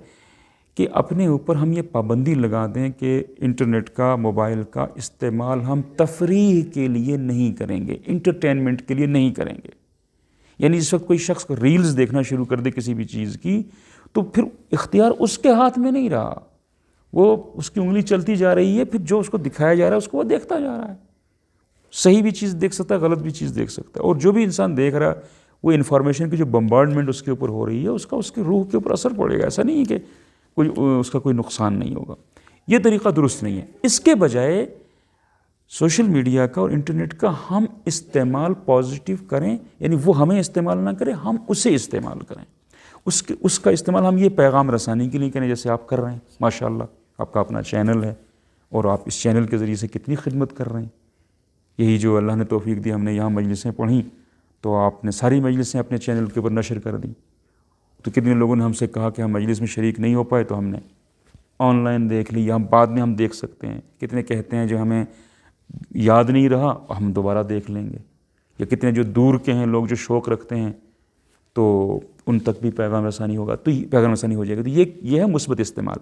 کہ اپنے اوپر ہم یہ پابندی لگا دیں کہ انٹرنیٹ کا، موبائل کا استعمال ہم تفریح کے لیے نہیں کریں گے، انٹرٹینمنٹ کے لیے نہیں کریں گے. یعنی جس وقت کوئی شخص ریلز دیکھنا شروع کر دے کسی بھی چیز کی، تو پھر اختیار اس کے ہاتھ میں نہیں رہا، وہ اس کی انگلی چلتی جا رہی ہے، پھر جو اس کو دکھایا جا رہا ہے اس کو وہ دیکھتا جا رہا ہے. صحیح بھی چیز دیکھ سکتا ہے، غلط بھی چیز دیکھ سکتا ہے. اور جو بھی انسان دیکھ رہا ہے وہ انفارمیشن کی جو بمبارڈمنٹ اس کے اوپر ہو رہی ہے، اس کا اس کی روح کے اوپر اثر پڑے گا. ایسا نہیں ہے کہ اس کا کوئی نقصان نہیں ہوگا. یہ طریقہ درست نہیں ہے. اس کے بجائے سوشل میڈیا کا اور انٹرنیٹ کا ہم استعمال پازیٹیو کریں، یعنی وہ ہمیں استعمال نہ کریں، ہم اسے استعمال کریں. اس کا استعمال ہم یہ پیغام رسانی کے لیے کریں، جیسے آپ کر رہے ہیں. ماشاءاللہ آپ کا اپنا چینل ہے اور آپ اس چینل کے ذریعے سے کتنی خدمت کر رہے ہیں. یہی جو اللہ نے توفیق دی، ہم نے یہاں مجلسیں پڑھیں تو آپ نے ساری مجلسیں اپنے چینل کے اوپر نشر کر دیں. تو کتنے لوگوں نے ہم سے کہا کہ ہم مجلس میں شریک نہیں ہو پائے تو ہم نے آن لائن دیکھ لی، یا بعد میں ہم دیکھ سکتے ہیں. کتنے کہتے ہیں جو ہمیں یاد نہیں رہا ہم دوبارہ دیکھ لیں گے. یا کتنے جو دور کے ہیں لوگ جو شوق رکھتے ہیں تو ان تک بھی پیغام رسانی ہوگا، تو پیغام رسانی ہو جائے گا. تو یہ ہے مثبت استعمال.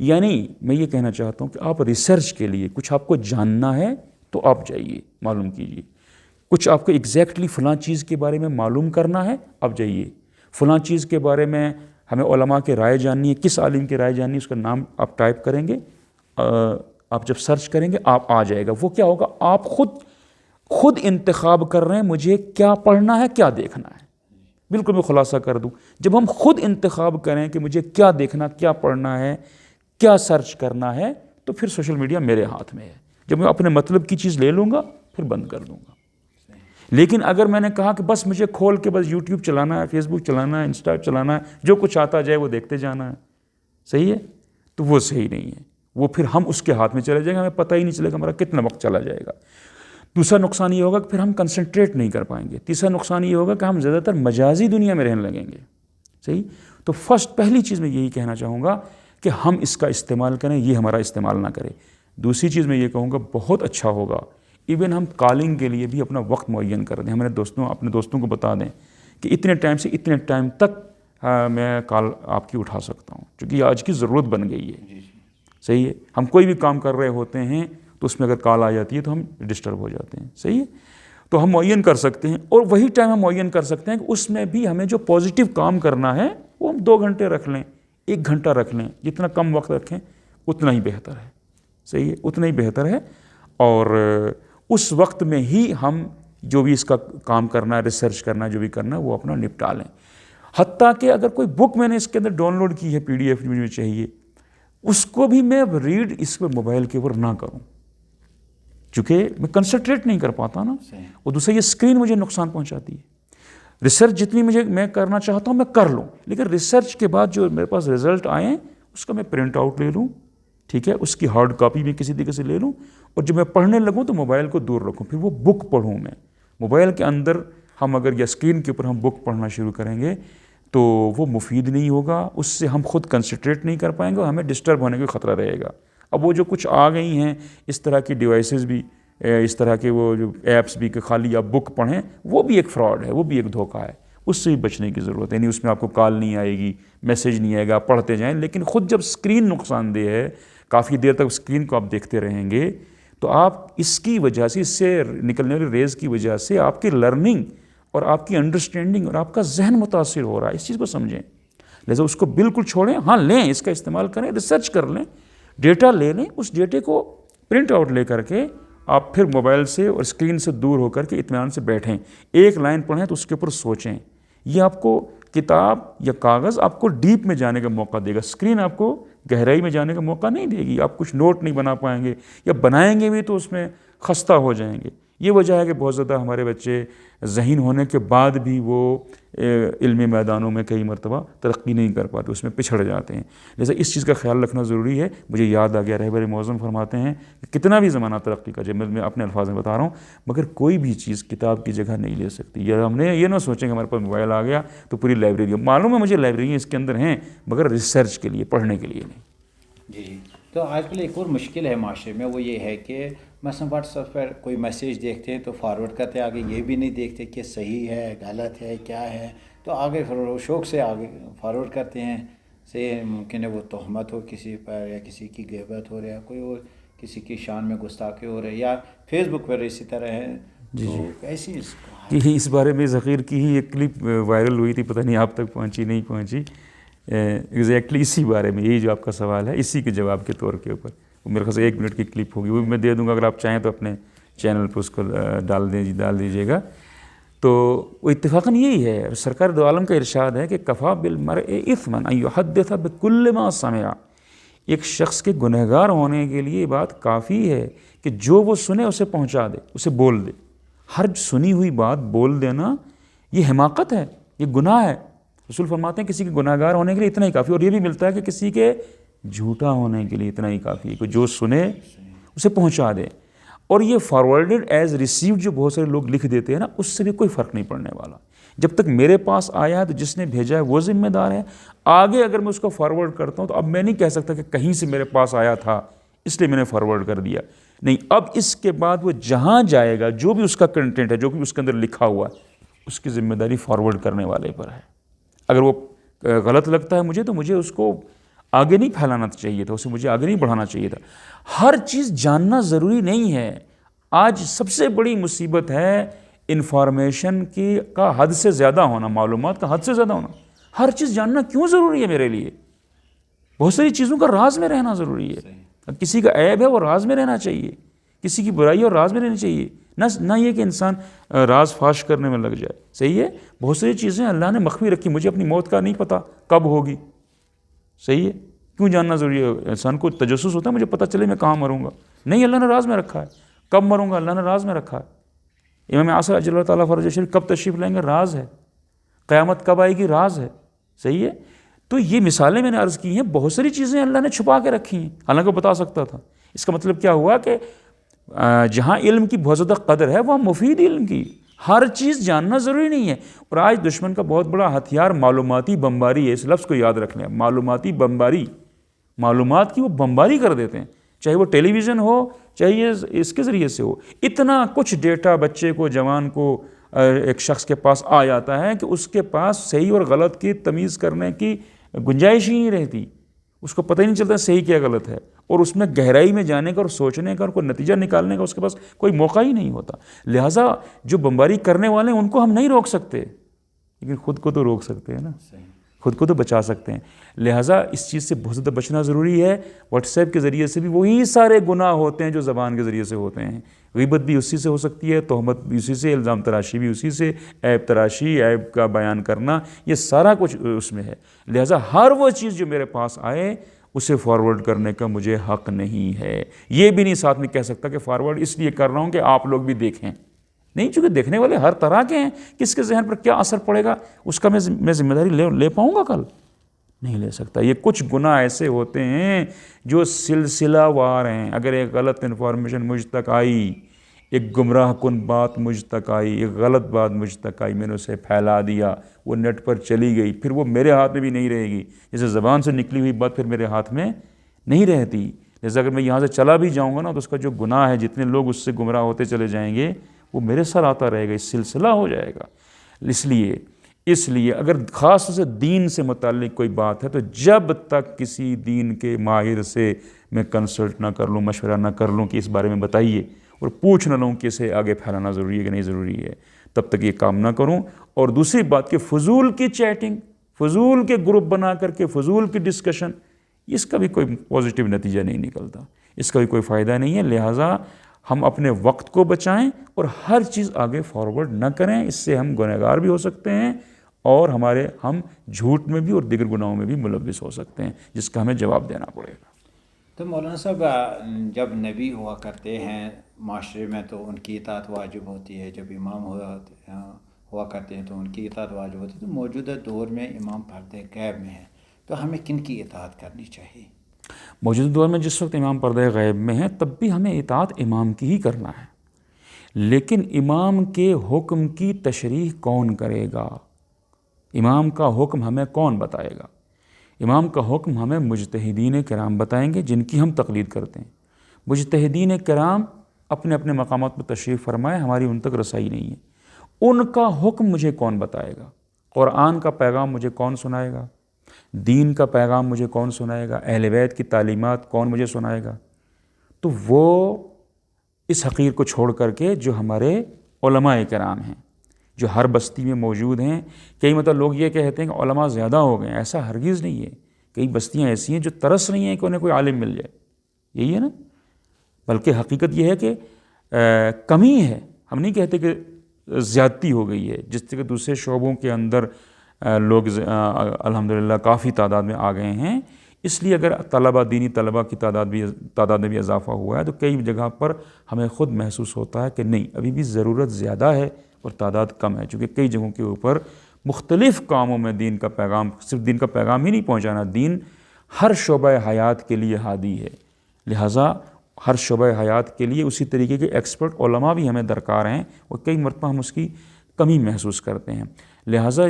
یعنی میں یہ کہنا چاہتا ہوں کہ آپ ریسرچ کے لیے کچھ آپ کو جاننا ہے تو آپ جائیے معلوم کیجیے. کچھ آپ کو ایگزیکٹلی فلاں چیز کے بارے میں معلوم کرنا ہے، آپ جائیے. فلاں چیز کے بارے میں ہمیں علماء کے رائے جاننی ہے، کس عالم کی رائے جاننی ہے، اس کا نام آپ ٹائپ کریں گے، آپ جب سرچ کریں گے آپ آ جائے گا. وہ کیا ہوگا، آپ خود انتخاب کر رہے ہیں مجھے کیا پڑھنا ہے، کیا دیکھنا ہے. بالکل میں خلاصہ کر دوں، جب ہم خود انتخاب کریں کہ مجھے کیا دیکھنا، کیا پڑھنا ہے، کیا سرچ کرنا ہے، تو پھر سوشل میڈیا میرے ہاتھ میں ہے. جب میں اپنے مطلب کی چیز لے لوں گا پھر بند کر دوں گا. لیکن اگر میں نے کہا کہ بس مجھے کھول کے بس یوٹیوب چلانا ہے، فیس بک چلانا ہے، انسٹا چلانا ہے، جو کچھ آتا جائے وہ دیکھتے جانا ہے، صحیح ہے، تو وہ صحیح نہیں ہے. وہ پھر ہم اس کے ہاتھ میں چلے جائیں گے، ہمیں پتہ ہی نہیں چلے گا ہمارا کتنا وقت چلا جائے گا. دوسرا نقصان یہ ہوگا کہ پھر ہم کنسنٹریٹ نہیں کر پائیں گے. تیسرا نقصان یہ ہوگا کہ ہم زیادہ تر مجازی دنیا میں رہنے لگیں گے. صحیح. تو پہلی چیز میں یہی کہنا چاہوں گا کہ ہم اس کا استعمال کریں، یہ ہمارا استعمال نہ کرے. دوسری چیز میں یہ کہوں گا بہت اچھا ہوگا ایون ہم کالنگ کے لیے بھی اپنا وقت معین کر دیں، ہمارے اپنے دوستوں کو بتا دیں کہ اتنے ٹائم سے اتنے ٹائم تک میں کال آپ کی اٹھا سکتا ہوں، چونکہ یہ آج کی ضرورت بن گئی ہے۔ صحیح ہے، ہم کوئی بھی کام کر رہے ہوتے ہیں تو اس میں اگر کال آ جاتی ہے تو ہم ڈسٹرب ہو جاتے ہیں۔ صحیح ہے، تو ہم معین کر سکتے ہیں، اور وہی ٹائم ہم معین کر سکتے ہیں کہ اس میں بھی ہمیں جو پازیٹیو کام کرنا ہے وہ ہم 2 گھنٹے رکھ لیں، 1 گھنٹہ رکھ لیں، جتنا کم وقت رکھیں اتنا ہی بہتر ہے۔ صحیح ہے، اتنا ہی بہتر ہے، اور اس وقت میں ہی ہم جو بھی اس کا کام کرنا ہے، ریسرچ کرنا ہے، جو بھی کرنا ہے وہ اپنا نپٹا لیں۔ حتیٰ کہ اگر کوئی بک میں نے اس کے اندر ڈاؤن لوڈ کی ہے PDF مجھے چاہیے، اس کو بھی میں ریڈ اس پہ موبائل کے اوپر نہ کروں، چونکہ میں کنسنٹریٹ نہیں کر پاتا نا، اور دوسرا یہ اسکرین مجھے نقصان پہنچاتی ہے۔ ریسرچ جتنی میں کرنا چاہتا ہوں میں کر لوں، لیکن ریسرچ کے بعد جو میرے پاس رزلٹ آئیں اس کا میں پرنٹ آؤٹ لے لوں، ٹھیک ہے، اس کی ہارڈ کاپی بھی کسی طریقے سے لے لوں، اور جب میں پڑھنے لگوں تو موبائل کو دور رکھوں، پھر وہ بک پڑھوں میں۔ موبائل کے اندر ہم اگر یا اسکرین کے اوپر ہم بک پڑھنا شروع کریں گے تو وہ مفید نہیں ہوگا، اس سے ہم خود کنسنٹریٹ نہیں کر پائیں گے، اور ہمیں ڈسٹرب ہونے کا خطرہ رہے گا۔ اب وہ جو کچھ آ گئی ہیں اس طرح کی ڈیوائسز بھی، اس طرح کے وہ جو ایپس بھی کہ خالی آپ بک پڑھیں، وہ بھی ایک فراڈ ہے، وہ بھی ایک دھوکہ ہے، اس سے بھی بچنے کی ضرورت ہے۔ یعنی اس میں آپ کو کال نہیں آئے گی، میسیج نہیں آئے گا، پڑھتے جائیں، لیکن خود جب اسکرین نقصان دہ ہے، کافی دیر تک اسکرین کو آپ دیکھتے رہیں گے تو آپ اس کی وجہ سے، اس سے نکلنے والی ریز کی وجہ سے آپ کی لرننگ اور آپ کی انڈرسٹینڈنگ اور آپ کا ذہن متاثر ہو رہا ہے۔ اس چیز کو سمجھیں، لہٰذا اس کو بالکل چھوڑیں، ہاں لیں، اس کا استعمال کریں، ریسرچ کر لیں، ڈیٹا لے لیں، اس ڈیٹے کو پرنٹ آؤٹ لے کر کے آپ پھر موبائل سے اور اسکرین سے دور ہو کر کے اطمینان سے بیٹھیں، 1 لائن پڑھیں تو اس کے اوپر سوچیں۔ یہ آپ کو کتاب یا کاغذ آپ کو ڈیپ میں جانے کا موقع دے گا، اسکرین آپ کو گہرائی میں جانے کا موقع نہیں دے گی، آپ کچھ نوٹ نہیں بنا پائیں گے، یا بنائیں گے بھی تو اس میں خستہ ہو جائیں گے۔ یہ وجہ ہے کہ بہت زیادہ ہمارے بچے ذہین ہونے کے بعد بھی وہ علمی میدانوں میں کئی مرتبہ ترقی نہیں کر پاتے، اس میں پچھڑ جاتے ہیں، لہٰذا اس چیز کا خیال رکھنا ضروری ہے۔ مجھے یاد آ گیا، رہبر معظم فرماتے ہیں کہ کتنا بھی زمانہ ترقی کا، جب میں اپنے الفاظ میں بتا رہا ہوں، مگر کوئی بھی چیز کتاب کی جگہ نہیں لے سکتی۔ یا ہم نے یہ نہ سوچیں کہ ہمارے پاس موبائل آ گیا تو پوری لائبریری، معلوم ہے مجھے لائبریریاں اس کے اندر ہیں، مگر ریسرچ کے لیے، پڑھنے کے لیے نہیں۔ جی، تو آج کل ایک اور مشکل ہے معاشرے میں، وہ یہ ہے کہ مثلا واٹس ایپ پر کوئی میسیج دیکھتے ہیں تو فارورڈ کرتے ہیں، آگے یہ بھی نہیں دیکھتے کہ صحیح ہے، غلط ہے، کیا ہے، تو آگے شوق سے آگے فارورڈ کرتے ہیں، سے ممکن ہے وہ تہمت ہو کسی پر، یا کسی کی غیبت ہو رہا ہے، کوئی اور کسی کی شان میں گستاخی ہو رہی ہے، یا فیس بک پر اسی طرح ہے۔ تو ایسی اس بارے میں ذخیر کی ہی ایک کلپ وائرل ہوئی تھی، پتہ نہیں آپ تک پہنچی نہیں پہنچی، ایگزیکٹلی اسی بارے میں، یہی جو آپ کا سوال ہے اسی کے جواب کے طور کے اوپر، وہ میرے خیال سے 1 منٹ کی کلپ ہوگی، وہ میں دے دوں گا، اگر آپ چاہیں تو اپنے چینل پہ اس کو ڈال دیجیے گا۔ تو وہ اتفاقاً یہی ہے، سرکار دو عالم کا ارشاد ہے کہ کفا بالمرء اثما ان یحدث بکل ما سمع، ایک شخص کے گنہگار ہونے کے لیے بات کافی ہے کہ جو وہ سنے اسے پہنچا دے، اسے بول دے۔ ہر سنی ہوئی بات بول دینا یہ حماقت ہے، یہ گناہ ہے۔ رسول فرماتے ہیں کسی کے گناہ گار ہونے کے لیے اتنا ہی کافی، اور یہ بھی ملتا ہے کہ کسی کے جھوٹا ہونے کے لیے اتنا ہی کافی ہے کہ جو سنے اسے پہنچا دے۔ اور یہ فارورڈڈ ایز ریسیوڈ جو بہت سارے لوگ لکھ دیتے ہیں نا، اس سے بھی کوئی فرق نہیں پڑنے والا۔ جب تک میرے پاس آیا ہے تو جس نے بھیجا ہے وہ ذمہ دار ہے۔ آگے اگر میں اس کو فارورڈ کرتا ہوں تو اب میں نہیں کہہ سکتا کہ کہیں سے میرے پاس آیا تھا اس لیے میں نے فارورڈ کر دیا، نہیں، اب اس کے بعد وہ جہاں جائے گا، جو بھی اس کا کنٹینٹ ہے، جو بھی اس کے اندر لکھا ہوا ہے، اس کی ذمہ داری فارورڈ کرنے والے پر ہے۔ اگر وہ غلط لگتا ہے مجھے تو مجھے اس کو آگے نہیں پھیلانا چاہیے تھا، اسے مجھے آگے نہیں بڑھانا چاہیے تھا۔ ہر چیز جاننا ضروری نہیں ہے۔ آج سب سے بڑی مصیبت ہے انفارمیشن کا حد سے زیادہ ہونا، معلومات کا حد سے زیادہ ہونا۔ ہر چیز جاننا کیوں ضروری ہے میرے لیے؟ بہت ساری چیزوں کا راز میں رہنا ضروری ہے۔ کسی کا عیب ہے وہ راز میں رہنا چاہیے، کسی کی برائی اور راز میں رہنی چاہیے، نہ یہ کہ انسان راز فاش کرنے میں لگ جائے۔ صحیح ہے، بہت ساری چیزیں اللہ نے مخفی رکھی، مجھے اپنی موت کا نہیں پتہ کب ہوگی، صحیح ہے، کیوں جاننا ضروری ہے؟ انسان کو تجسس ہوتا ہے مجھے پتہ چلے میں کہاں مروں گا، نہیں، اللہ نے راز میں رکھا ہے، کب مروں گا اللہ نے راز میں رکھا ہے۔ امام عاصر اجل اللہ تعالیٰ فرج شریف کب تشریف لائیں گے راز ہے، قیامت کب آئے گی راز ہے، صحیح ہے۔ تو یہ مثالیں میں نے عرض کی ہیں، بہت ساری چیزیں اللہ نے چھپا کے رکھی ہیں، حالانکہ بتا سکتا تھا۔ اس کا مطلب کیا ہوا کہ جہاں علم کی بہت زیادہ قدر ہے وہاں مفید علم کی، ہر چیز جاننا ضروری نہیں ہے۔ اور آج دشمن کا بہت بڑا ہتھیار معلوماتی بمباری ہے، اس لفظ کو یاد رکھ لیں، معلوماتی بمباری، معلومات کی وہ بمباری کر دیتے ہیں، چاہے وہ ٹیلی ویژن ہو چاہے یہ اس کے ذریعے سے ہو. اتنا کچھ ڈیٹا بچے کو جوان کو ایک شخص کے پاس آ جاتا ہے کہ اس کے پاس صحیح اور غلط کی تمیز کرنے کی گنجائش ہی نہیں رہتی. اس کو پتہ ہی نہیں چلتا صحیح کیا غلط ہے, اور اس میں گہرائی میں جانے کا اور سوچنے کا اور کوئی نتیجہ نکالنے کا اس کے پاس کوئی موقع ہی نہیں ہوتا. لہٰذا جو بمباری کرنے والے ہیں ان کو ہم نہیں روک سکتے, لیکن خود کو تو روک سکتے ہیں نا, خود کو تو بچا سکتے ہیں. لہٰذا اس چیز سے بہت زیادہ بچنا ضروری ہے. واٹس ایپ کے ذریعے سے بھی وہی سارے گناہ ہوتے ہیں جو زبان کے ذریعے سے ہوتے ہیں. غیبت بھی اسی سے ہو سکتی ہے, تہمت بھی اسی سے, الزام تراشی بھی اسی سے, عیب تراشی, عیب کا بیان کرنا, یہ سارا کچھ اس میں ہے. لہٰذا ہر وہ چیز جو میرے پاس آئے اسے فارورڈ کرنے کا مجھے حق نہیں ہے. یہ بھی نہیں ساتھ میں کہہ سکتا کہ فارورڈ اس لیے کر رہا ہوں کہ آپ لوگ بھی دیکھیں. نہیں, چونکہ دیکھنے والے ہر طرح کے ہیں, کس کے ذہن پر کیا اثر پڑے گا اس کا میں ذمہ داری لے پاؤں گا کل؟ نہیں لے سکتا. یہ کچھ گناہ ایسے ہوتے ہیں جو سلسلہ وار ہیں. اگر ایک غلط انفارمیشن مجھ تک آئی, ایک گمراہ کن بات مجھ تک آئی, ایک غلط بات مجھ تک آئی, میں نے اسے پھیلا دیا, وہ نیٹ پر چلی گئی, پھر وہ میرے ہاتھ میں بھی نہیں رہے گی. جیسے زبان سے نکلی ہوئی بات پھر میرے ہاتھ میں نہیں رہتی. جیسے اگر میں یہاں سے چلا بھی جاؤں گا نا تو اس کا جو گناہ ہے, جتنے لوگ اس سے گمراہ ہوتے چلے جائیں گے وہ میرے سر آتا رہے گا, اس سلسلہ ہو جائے گا. اس لیے اگر خاص طور سے دین سے متعلق کوئی بات ہے تو جب تک کسی دین کے ماہر سے میں کنسلٹ نہ کر لوں, مشورہ نہ کر لوں کہ اس بارے میں بتائیے, اور پوچھ نہ لوں کہ اسے آگے پھیلانا ضروری ہے کہ نہیں ضروری ہے, تب تک یہ کام نہ کروں. اور دوسری بات کہ فضول کی چیٹنگ, فضول کے گروپ بنا کر کے فضول کی ڈسکشن, اس کا بھی کوئی پازیٹیو نتیجہ نہیں نکلتا, اس کا بھی کوئی فائدہ نہیں ہے. لہٰذا ہم اپنے وقت کو بچائیں اور ہر چیز آگے فارورڈ نہ کریں. اس سے ہم گنہگار بھی ہو سکتے ہیں اور ہم جھوٹ میں بھی اور دیگر گناہوں میں بھی ملوث ہو سکتے ہیں, جس کا ہمیں جواب دینا پڑے گا. تو مولانا صاحب, جب نبی ہوا کرتے ہیں معاشرے میں تو ان کی اطاعت واجب ہوتی ہے, جب امام ہوا کرتے ہیں تو ان کی اطاعت واجب ہوتی ہے. تو موجودہ دور میں امام پردہ غیب میں ہیں, تو ہمیں کن کی اطاعت کرنی چاہیے؟ موجودہ دور میں جس وقت امام پردہ غیب میں ہیں تب بھی ہمیں اطاعت امام کی ہی کرنا ہے, لیکن امام کے حکم کی تشریح کون کرے گا؟ امام کا حکم ہمیں کون بتائے گا؟ امام کا حکم ہمیں مجتہدین کرام بتائیں گے جن کی ہم تقلید کرتے ہیں. مجتہدین کرام اپنے اپنے مقامات پر تشریف فرمائے, ہماری ان تک رسائی نہیں ہے. ان کا حکم مجھے کون بتائے گا؟ قرآن کا پیغام مجھے کون سنائے گا؟ دین کا پیغام مجھے کون سنائے گا؟ اہل بیت کی تعلیمات کون مجھے سنائے گا؟ تو وہ اس حقیر کو چھوڑ کر کے جو ہمارے علماء کرام ہیں, جو ہر بستی میں موجود ہیں. کئی لوگ یہ کہتے ہیں کہ علماء زیادہ ہو گئے ہیں, ایسا ہرگز نہیں ہے. کئی بستیاں ایسی ہیں جو ترس نہیں ہیں کہ انہیں کوئی عالم مل جائے, یہی ہے نا. بلکہ حقیقت یہ ہے کہ کمی ہے, ہم نہیں کہتے کہ زیادتی ہو گئی ہے. جس طرح دوسرے شعبوں کے اندر لوگ الحمدللہ کافی تعداد میں آ گئے ہیں, اس لیے اگر دینی طلبہ کی تعداد میں بھی اضافہ ہوا ہے تو کئی جگہ پر ہمیں خود محسوس ہوتا ہے کہ نہیں, ابھی بھی ضرورت زیادہ ہے اور تعداد کم ہے. چونکہ کئی جگہوں کے اوپر مختلف کاموں میں دین کا پیغام, صرف دین کا پیغام ہی نہیں پہنچانا, دین ہر شعبہ حیات کے لیے ہادی ہے. لہٰذا ہر شعبہ حیات کے لیے اسی طریقے کے ایکسپرٹ علماء بھی ہمیں درکار ہیں, اور کئی مرتبہ ہم اس کی کمی محسوس کرتے ہیں. لہٰذا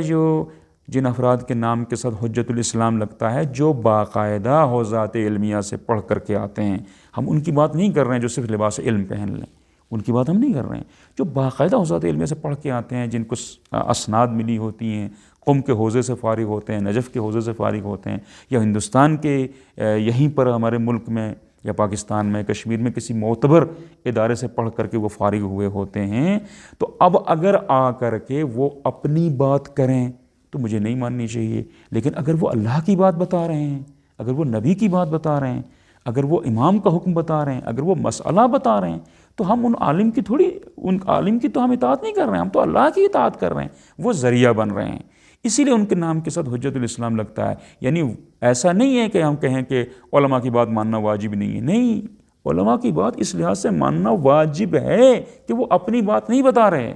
جن افراد کے نام کے ساتھ حجت الاسلام لگتا ہے, جو باقاعدہ حوزات علمیہ سے پڑھ کر کے آتے ہیں, ہم ان کی بات نہیں کر رہے ہیں جو صرف لباس علم پہن لیں, ان کی بات ہم نہیں کر رہے ہیں. جو باقاعدہ حوزات علمیہ سے پڑھ کے آتے ہیں, جن کو اسناد ملی ہوتی ہیں, قم کے حوزے سے فارغ ہوتے ہیں, نجف کے حوزے سے فارغ ہوتے ہیں, یا ہندوستان کے یہیں پر ہمارے ملک میں یا پاکستان میں کشمیر میں کسی معتبر ادارے سے پڑھ کر کے وہ فارغ ہوئے ہوتے ہیں, تو اب اگر آ کر کے وہ اپنی بات کریں تو مجھے نہیں ماننی چاہیے. لیکن اگر وہ اللہ کی بات بتا رہے ہیں, اگر وہ نبی کی بات بتا رہے ہیں, اگر وہ امام کا حکم بتا رہے ہیں, اگر وہ مسئلہ بتا رہے ہیں, تو ہم ان عالم کی تو ہم اطاعت نہیں کر رہے ہیں, ہم تو اللہ کی اطاعت کر رہے ہیں, وہ ذریعہ بن رہے ہیں. اسی لیے ان کے نام کے ساتھ حجت الاسلام لگتا ہے. یعنی ایسا نہیں ہے کہ ہم کہیں کہ علماء کی بات ماننا واجب نہیں ہے. نہیں, علماء کی بات اس لحاظ سے ماننا واجب ہے کہ وہ اپنی بات نہیں بتا رہے ہیں,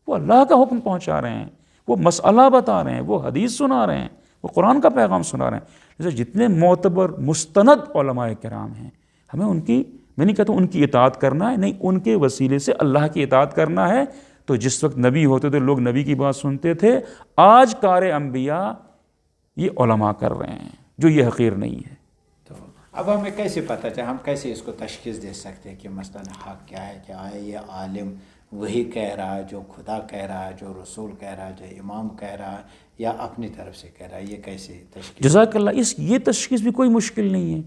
وہ اللہ کا حکم پہنچا رہے ہیں, وہ مسئلہ بتا رہے ہیں, وہ حدیث سنا رہے ہیں, وہ قرآن کا پیغام سنا رہے ہیں. جیسے جتنے معتبر مستند علماء کرام ہیں, ہمیں ان کی, میں نہیں کہتا ان کی اطاعت کرنا ہے, نہیں, ان کے وسیلے سے اللہ کی اطاعت کرنا ہے. تو جس وقت نبی ہوتے تھے لوگ نبی کی بات سنتے تھے, آج کار انبیاء یہ علماء کر رہے ہیں, جو یہ حقیر نہیں ہے. تو اب ہمیں کیسے پتہ چلے، ہم کیسے اس کو تشخیص دے سکتے ہیں کہ مثلاً حق کیا ہے، کیا ہے یہ عالم وہی کہہ رہا ہے جو خدا کہہ رہا ہے، جو رسول کہہ رہا ہے، جو امام کہہ رہا ہے، یا اپنی طرف سے کہہ رہا ہے، یہ کیسے تشخیص؟ جزاک اللہ، یہ تشخیص بھی کوئی مشکل نہیں ہے۔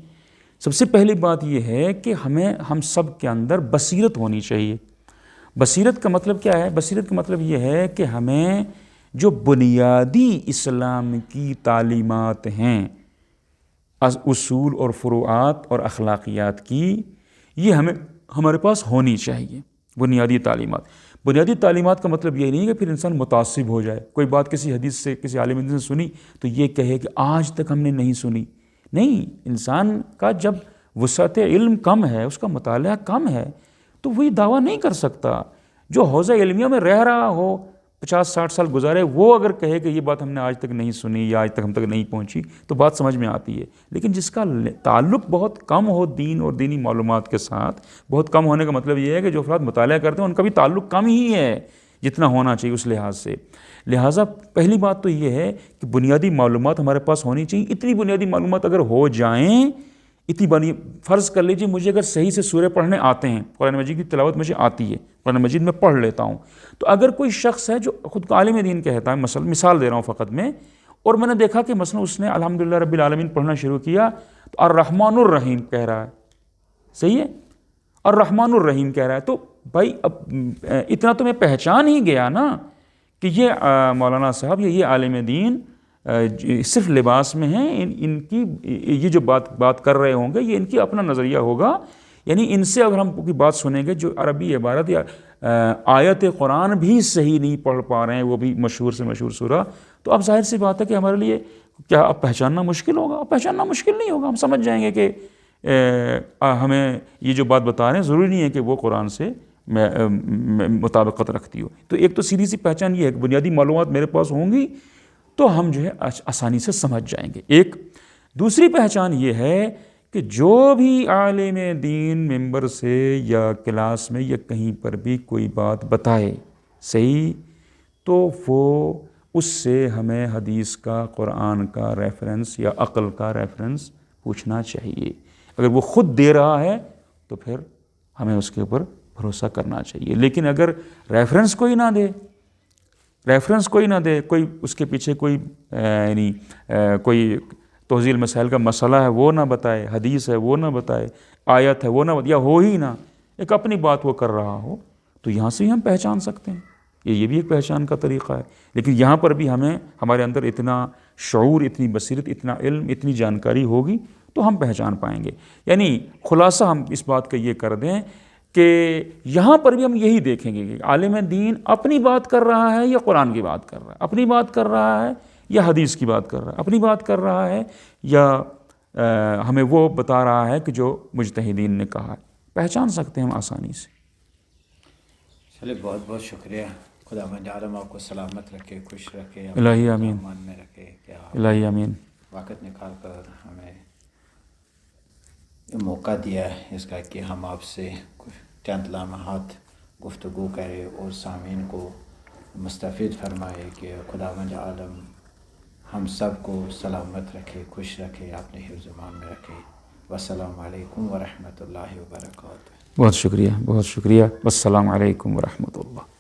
سب سے پہلی بات یہ ہے کہ ہم سب کے اندر بصیرت ہونی چاہیے۔ بصیرت کا مطلب کیا ہے؟ بصیرت کا مطلب یہ ہے کہ ہمیں جو بنیادی اسلام کی تعلیمات ہیں، اصول اور فروعات اور اخلاقیات کی، یہ ہمارے پاس ہونی چاہیے۔ بنیادی تعلیمات، بنیادی تعلیمات کا مطلب یہ نہیں کہ پھر انسان متعصب ہو جائے، کوئی بات کسی حدیث سے، کسی عالم دین سے سنی تو یہ کہے کہ آج تک ہم نے نہیں سنی۔ نہیں، انسان کا جب وسعت علم کم ہے، اس کا مطالعہ کم ہے، تو وہی دعویٰ نہیں کر سکتا۔ جو حوزہ علمیہ میں رہ رہا ہو، 50-60 سال گزارے، وہ اگر کہے کہ یہ بات ہم نے آج تک نہیں سنی یا آج تک ہم تک نہیں پہنچی، تو بات سمجھ میں آتی ہے۔ لیکن جس کا تعلق بہت کم ہو دین اور دینی معلومات کے ساتھ، بہت کم ہونے کا مطلب یہ ہے کہ جو افراد مطالعہ کرتے ہیں ان کا بھی تعلق کم ہی ہے جتنا ہونا چاہیے اس لحاظ سے۔ لہٰذا پہلی بات تو یہ ہے کہ بنیادی معلومات ہمارے پاس ہونی چاہیے۔ اتنی بنیادی معلومات اگر ہو جائیں، فرض کر لیجیے مجھے اگر صحیح سے سورہ پڑھنے آتے ہیں، قرآن مجید کی تلاوت مجھے آتی ہے، قرآن مجید میں پڑھ لیتا ہوں، تو اگر کوئی شخص ہے جو خود کو عالم دین کہتا ہے، مثال دے رہا ہوں فقط میں، اور میں نے دیکھا کہ مثلا اس نے الحمدللہ رب العالمین پڑھنا شروع کیا تو الرحمن الرحیم کہہ رہا ہے، صحیح ہے، الرحمن الرحیم کہہ رہا ہے، تو بھائی اب اتنا تو میں پہچان ہی گیا نا کہ یہ مولانا صاحب یہ عالم دین صرف لباس میں ہیں، ان کی یہ جو بات کر رہے ہوں گے یہ ان کی اپنا نظریہ ہوگا، یعنی ان سے اگر ہم کوئی بات سنیں گے جو عربی عبارت یا آیت قرآن بھی صحیح نہیں پڑھ پا رہے ہیں، وہ بھی مشہور سے مشہور سورہ، تو اب ظاہر سی بات ہے کہ ہمارے لیے کیا اب پہچاننا مشکل ہوگا؟ اب پہچاننا مشکل نہیں ہوگا، ہم سمجھ جائیں گے کہ ہمیں یہ جو بات بتا رہے ہیں ضروری نہیں ہے کہ وہ قرآن سے مطابقت رکھتی ہو۔ تو ایک تو سیدھی سی پہچان یہ ہے کہ بنیادی معلومات میرے پاس ہوں گی تو ہم جو ہے آسانی سے سمجھ جائیں گے۔ ایک دوسری پہچان یہ ہے کہ جو بھی عالم دین ممبر سے یا کلاس میں یا کہیں پر بھی کوئی بات بتائے صحیح، تو وہ اس سے ہمیں حدیث کا، قرآن کا ریفرنس یا عقل کا ریفرنس پوچھنا چاہیے۔ اگر وہ خود دے رہا ہے تو پھر ہمیں اس کے اوپر بھروسہ کرنا چاہیے۔ لیکن اگر ریفرنس کوئی نہ دے، کوئی اس کے پیچھے کوئی یعنی کوئی توضیح المسائل کا مسئلہ ہے وہ نہ بتائے، حدیث ہے وہ نہ بتائے، آیت ہے وہ نہ بتائے، یا ہو ہی نہ، ایک اپنی بات وہ کر رہا ہو، تو یہاں سے ہی ہم پہچان سکتے ہیں۔ یہ بھی ایک پہچان کا طریقہ ہے۔ لیکن یہاں پر بھی ہمارے اندر اتنا شعور، اتنی بصیرت، اتنا علم، اتنی جانکاری ہوگی تو ہم پہچان پائیں گے۔ یعنی خلاصہ ہم اس بات کا یہ کر دیں کہ یہاں پر بھی ہم یہی دیکھیں گے کہ عالم دین اپنی بات کر رہا ہے یا قرآن کی بات کر رہا ہے، اپنی بات کر رہا ہے یا حدیث کی بات کر رہا ہے، اپنی بات کر رہا ہے یا ہمیں وہ بتا رہا ہے کہ جو مجتہدین نے کہا ہے۔ پہچان سکتے ہیں ہم آسانی سے۔ چلے، بہت بہت شکریہ۔ خدا مند عالم آپ کو سلامت رکھے، خوش رکھے، الہی آمین، میں رکھے، کہ الہی آمین۔ وقت نکال کر ہمیں موقع دیا ہے اس کا کہ ہم آپ سے چند لمحات گفتگو کرے اور سامعین کو مستفید فرمائے کہ خداوند عالم ہم سب کو سلامت رکھے، خوش رکھے، اپنے حفظ امان میں رکھے۔ والسلام علیکم ورحمۃ اللہ وبرکاتہ۔ بہت شکریہ، بہت شکریہ۔ والسلام علیکم ورحمۃ اللہ۔